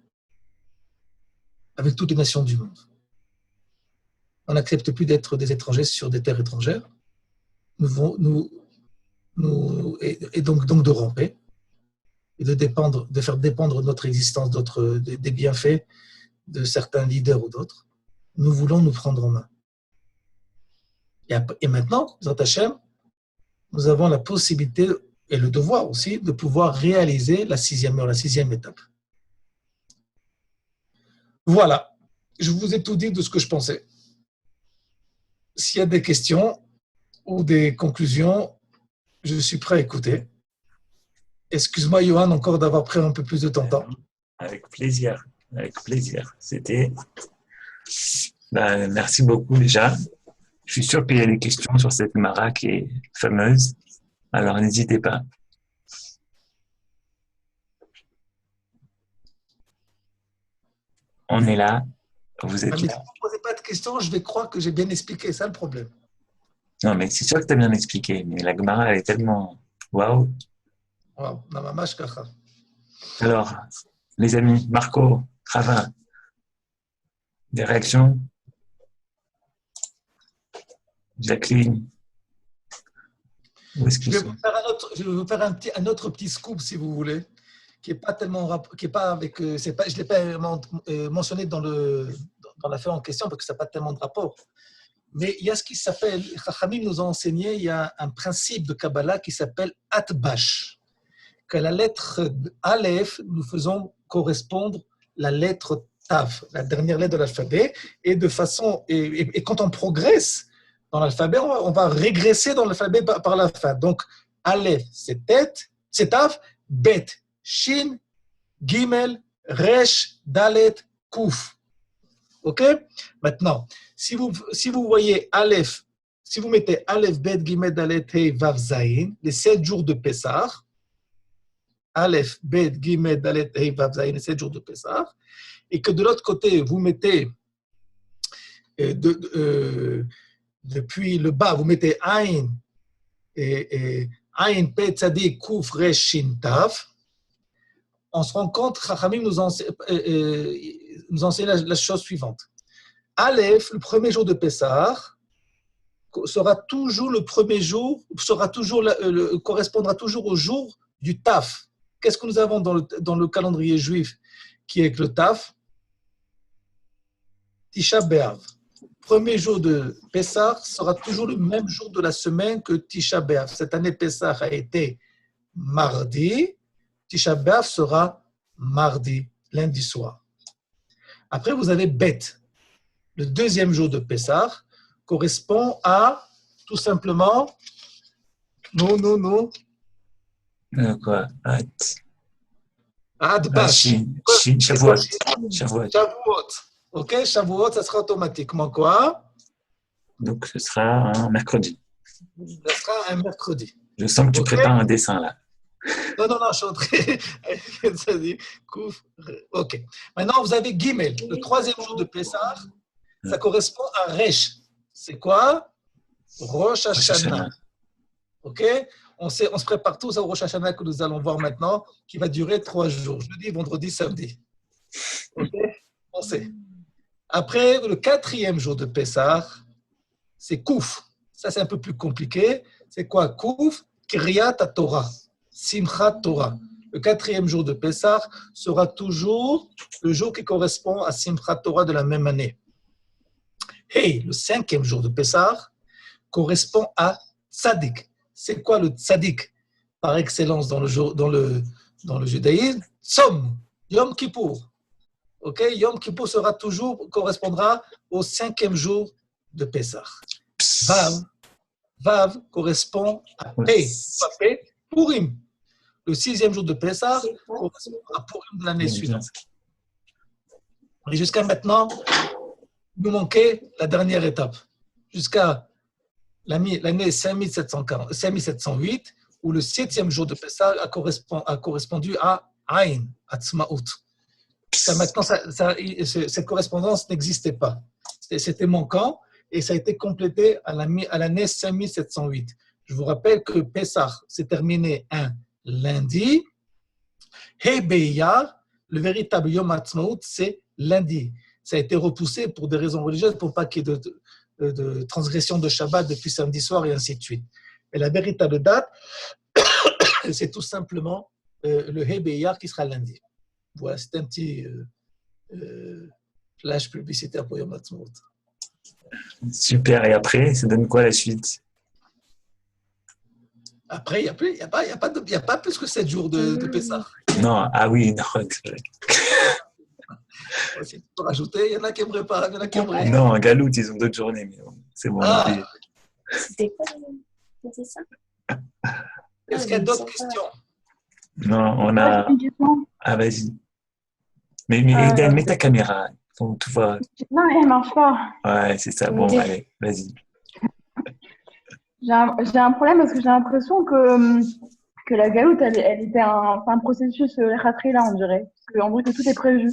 avec toutes les nations du monde. On n'accepte plus d'être des étrangers sur des terres étrangères, et donc de ramper, et de faire dépendre notre existence des bienfaits de certains leaders ou d'autres. Nous voulons nous prendre en main. Et maintenant, Bezrat Hashem, nous avons la possibilité et le devoir aussi de pouvoir réaliser la 6e heure, la 6e étape. Voilà, je vous ai tout dit de ce que je pensais. S'il y a des questions ou des conclusions, je suis prêt à écouter. Excuse-moi, Johan, encore d'avoir pris un peu plus de ton temps. Avec plaisir, avec plaisir. Merci beaucoup déjà. Je suis sûr qu'il y a des questions sur cette Gemara qui est fameuse. Alors n'hésitez pas. On est là. Vous êtes là. Si vous ne posez pas de questions, je vais croire que j'ai bien expliqué. C'est ça le problème. Non, mais c'est sûr que tu as bien expliqué. Mais la Gemara, elle est tellement... Waouh. Wow. Alors, les amis, Marco, Ravin, des réactions? Jacqueline? Où est-ce je vais vous faire un autre petit scoop, si vous voulez, qui est pas tellement, qui est pas avec, je l'ai pas mentionné dans l'affaire en question parce que ça n'a pas tellement de rapport. Mais il y a ce qui s'appelle, Chachamim nous a enseigné, il y a un principe de Kabbalah qui s'appelle Atbash, que la lettre Aleph, nous faisons correspondre la lettre Tav, la dernière lettre de l'alphabet, et de façon, et quand on progresse dans l'alphabet, on va régresser dans l'alphabet par la fin. Donc, Aleph, c'est tête, c'est Tav, Bet, Shin, Gimel, Resh, Dalet, Kouf. OK? Maintenant, si vous voyez Aleph, si vous mettez Aleph, Bet, Gimel, Dalet, Hey, Vav, Zayin, les 7 jours de Pessah, Aleph, Bet, Gimel, Dalet, Hey, Vav, Zayin, les 7 jours de Pessah, et que de l'autre côté, vous mettez, depuis le bas, vous mettez Ain, Ain, Pet, Tzadik, Kouf, Resh, Shin, Tav, on se rend compte, Chachamim nous enseigne la chose suivante. Aleph, le premier jour de Pessah, sera toujours le premier jour, correspondra toujours au jour du Taf. Qu'est-ce que nous avons dans le calendrier juif qui est avec le Taf? Tisha B'Av. Premier jour de Pessah sera toujours le même jour de la semaine que Tisha B'Av. Cette année, Pessah a été mardi. Tisha B'Av sera mardi, lundi soir. Après, vous avez Bet. Le deuxième jour de Pessah correspond à, tout simplement, Quoi? Adbash. Shavuot. Shavuot. OK, Shavuot, ça sera automatiquement quoi? Donc, ce sera un mercredi. Ça sera un mercredi. Je sens que tu prépares un dessin là. Non, je suis en train. OK. Maintenant, vous avez Gimel, le troisième jour de Pessah. Ça correspond à Resh. C'est quoi? Rosh Hashanah. OK? On se prépare tous au Rosh Hashanah que nous allons voir maintenant, qui va durer 3 jours. Jeudi, vendredi, samedi. OK? On sait. Après, le quatrième jour de Pessah, c'est Kouf. Ça, c'est un peu plus compliqué. C'est quoi Kouf? Kriyat Torah. Simchat Torah. Le quatrième jour de Pessah sera toujours le jour qui correspond à Simchat Torah de la même année. Et le cinquième jour de Pessah correspond à Tzadik. C'est quoi le Tzadik par excellence dans le judaïsme? Tzom, Yom Kippour. OK? Yom Kippour correspondra au cinquième jour de Pessah. Vav correspond à Pé, Purim. Le sixième jour de Pessah correspond à Purim de l'année suivante. Et jusqu'à maintenant, nous manquait la dernière étape. Jusqu'à l'année 5708, où le septième jour de Pessah a correspondu à Ain, à Tzmaout. Maintenant, cette correspondance n'existait pas. C'était manquant et ça a été complété à l'année 5708. Je vous rappelle que Pessah s'est terminé un lundi. Hey Be'iyar, le véritable Yom HaTzmaout, c'est lundi. Ça a été repoussé pour des raisons religieuses, pour pas qu'il y ait de transgression de Shabbat depuis samedi soir et ainsi de suite. Et la véritable date, c'est tout simplement le Hey Be'iyar qui sera lundi. Voilà, c'est un petit flash publicitaire pour Yom HaTzmaout. Super. Et après, ça donne quoi la suite? Après, il n'y a pas plus que 7 jours de Pessah. Non, ah oui, non. Si tu peux rajouter, il y en a qui n'aimeraient pas, il y en a qui aimeraient. Non, Galoute, ils ont d'autres journées, mais bon, c'est bon. C'était quoi? C'est ça? Est-ce qu'il y a d'autres questions? Non, on a. Ah, vas-y. Mais Eden, mets ta caméra. Faut tout voir. Non, elle ne marche pas. Ouais, c'est ça. Bon, allez, vas-y. J'ai un problème parce que j'ai l'impression que la galoute, elle était un processus rattré là, on dirait. Parce qu'on dirait que tout est prévu.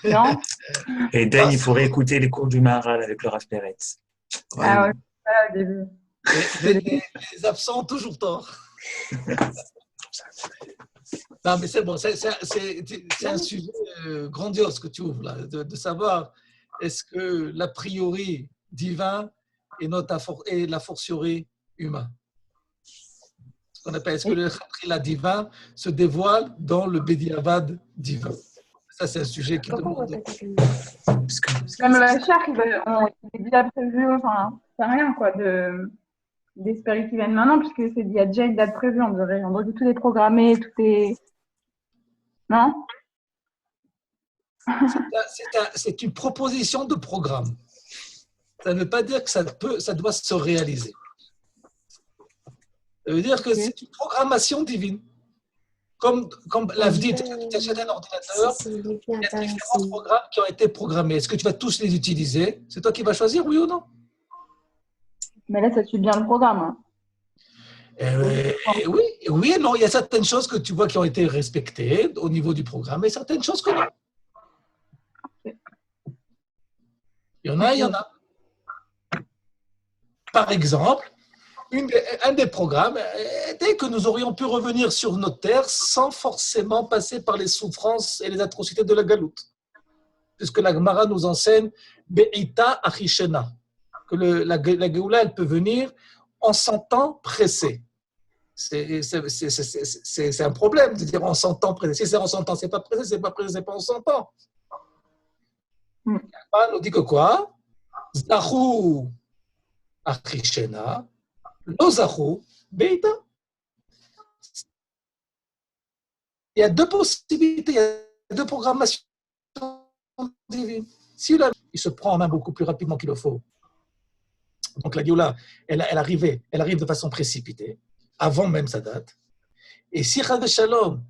Non. Eden, il faudrait écouter les cours du Maharal avec le Rav Peretz. Ouais. Ah ouais, voilà, au début. Les absents ont toujours tort. Non, mais c'est bon, c'est un sujet grandiose que tu ouvres là, de savoir est-ce que l'a priori divin est la fortiori humain. Ce qu'on appelle, est-ce que le Khatrila divin se dévoile dans le Bediavad divin? Ça, c'est un sujet qui Pourquoi on demande. va pas Parce que- Même la charte, il est déjà prévu, enfin, c'est rien, quoi, d'espérer qu'ils viennent maintenant, puisque il y a déjà une date prévue, on dirait. On dirait que tout est programmé, tout est. Non? C'est une proposition de programme. Ça ne veut pas dire que ça doit se réaliser. Ça veut dire que c'est une programmation divine. Comme l'AVDI, tu achètes un ordinateur, il y a différents programmes qui ont été programmés. Est-ce que tu vas tous les utiliser? C'est toi qui vas choisir, oui ou non? Mais là, ça suit bien le programme. Hein. Oui, oui et non. Il y a certaines choses que tu vois qui ont été respectées au niveau du programme et certaines choses que non. Il y en a, il y en a. Par exemple, un des programmes était que nous aurions pu revenir sur notre terre sans forcément passer par les souffrances et les atrocités de la galoute. Puisque la Gemara nous enseigne Be'ita achishena, que la Géoula, elle peut venir en 100 ans pressé. C'est un problème de dire en 100 ans pressé. Si c'est en 100 ans, c'est pas pressé, c'est pas pressé, c'est pas en 100 ans. On nous dit que quoi? Zahu achishena, lo zahu be'ita. Il y a deux possibilités, il y a deux programmations divines. Si il se prend en main beaucoup plus rapidement qu'il le faut, donc la Géoula, elle arrive de façon précipitée, avant même sa date. Et si Chad Shalom,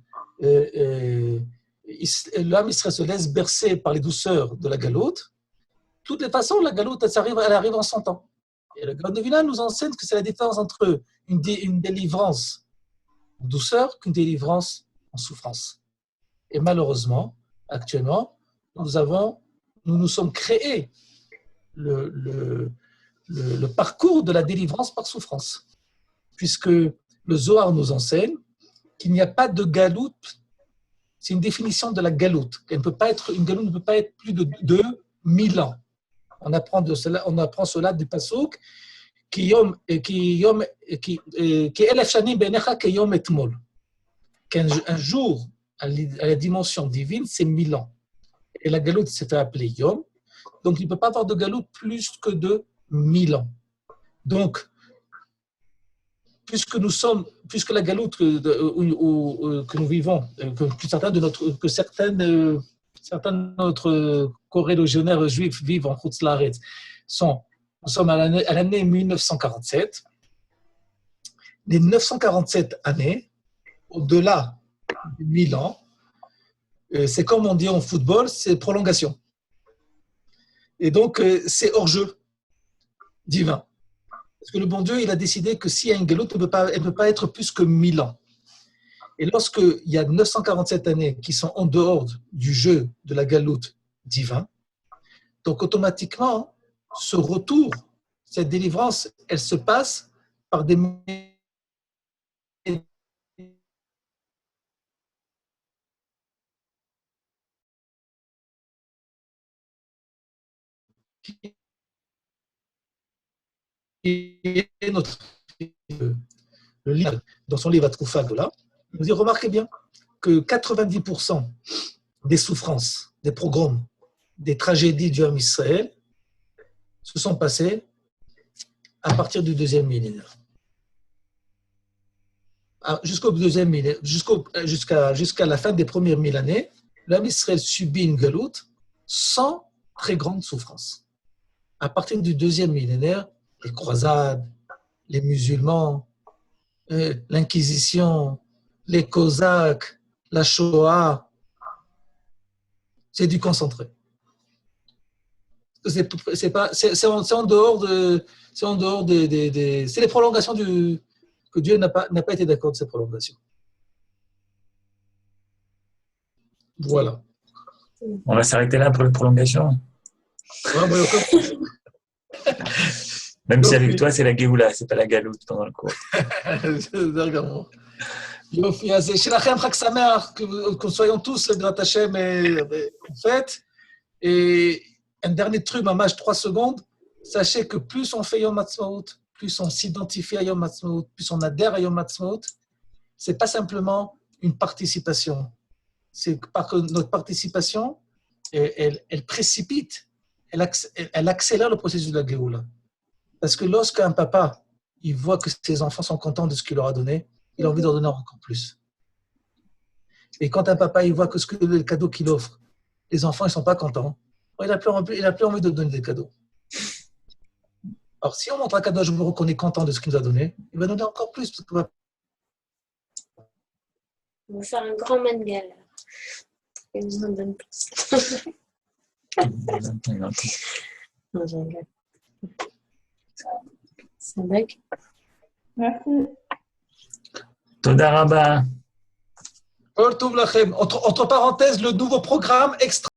l'homme Israël se laisse bercer par les douceurs de la galoute, de toutes les façons, la galoute, elle arrive en 100 ans. Et le Gaon de Vilna nous enseigne que c'est la différence entre une délivrance en douceur qu'une délivrance en souffrance. Et malheureusement, actuellement, nous nous sommes créés le parcours de la délivrance par souffrance. Puisque le Zohar nous enseigne qu'il n'y a pas de galoute, c'est une définition de la galoute. Une galoute ne peut pas être plus de 2000 ans. On apprend cela du Pasuk, qu'un jour à la dimension divine, c'est 1000 ans. Et la galoute s'est fait appeler Yom, donc il ne peut pas avoir de galoute plus que de 1000 ans. Donc, puisque la galoute que nous vivons, que certains de notre corrélégionnaires juifs vivent en Chutz La'aretz, nous sommes à l'année 1947. Les 947 années, au-delà de 1000 ans, c'est comme on dit en football, c'est prolongation. Et donc, c'est hors-jeu divin. Parce que le bon Dieu, il a décidé que s'il y a une galoute, elle ne peut pas être plus que 1000 ans. Et lorsqu'il y a 947 années qui sont en dehors du jeu de la galoute divin, donc automatiquement, ce retour, cette délivrance, elle se passe par des le livre, dans son livre Atkufa Gola, il nous dit, remarquez bien que 90% des souffrances, des pogroms, des tragédies du Ham Israël se sont passées à partir du deuxième millénaire. Jusqu'au deuxième millénaire, jusqu'à la fin des premières 1000 années, l'Am Israël subit une galoute sans très grande souffrance. À partir du deuxième millénaire, les croisades, les musulmans, l'Inquisition, les Cosaques, la Shoah, c'est du concentré. C'est en dehors c'est les prolongations que Dieu n'a pas été d'accord de ces prolongations. Voilà. On va s'arrêter là pour les prolongations. Même si avec toi, c'est la Géoula, c'est pas la galoute pendant le cours. Que soyons tous le Grat Hashem en fait. Et un dernier truc, mamage 3 secondes. Sachez que plus on fait Yom Ha'atzmaut, plus on s'identifie à Yom Ha'atzmaut, plus on adhère à Yom Ha'atzmaut, c'est pas simplement une participation, c'est parce que notre participation, elle précipite, elle accélère le processus de la Géoula. Parce que lorsqu'un papa, il voit que ses enfants sont contents de ce qu'il leur a donné, il a envie d'en donner encore plus. Et quand un papa, il voit que le cadeau qu'il offre, les enfants, ils ne sont pas contents, il n'a plus envie de donner des cadeaux. Alors, si on montre un cadeau à Joubero qu'on est content de ce qu'il nous a donné, il va donner encore plus. Parce que On va faire un grand mangal. Et nous en donne plus. Non, je rigole. C'est vrai. Merci. Toda Rabba. Entre parenthèses, le nouveau programme extra.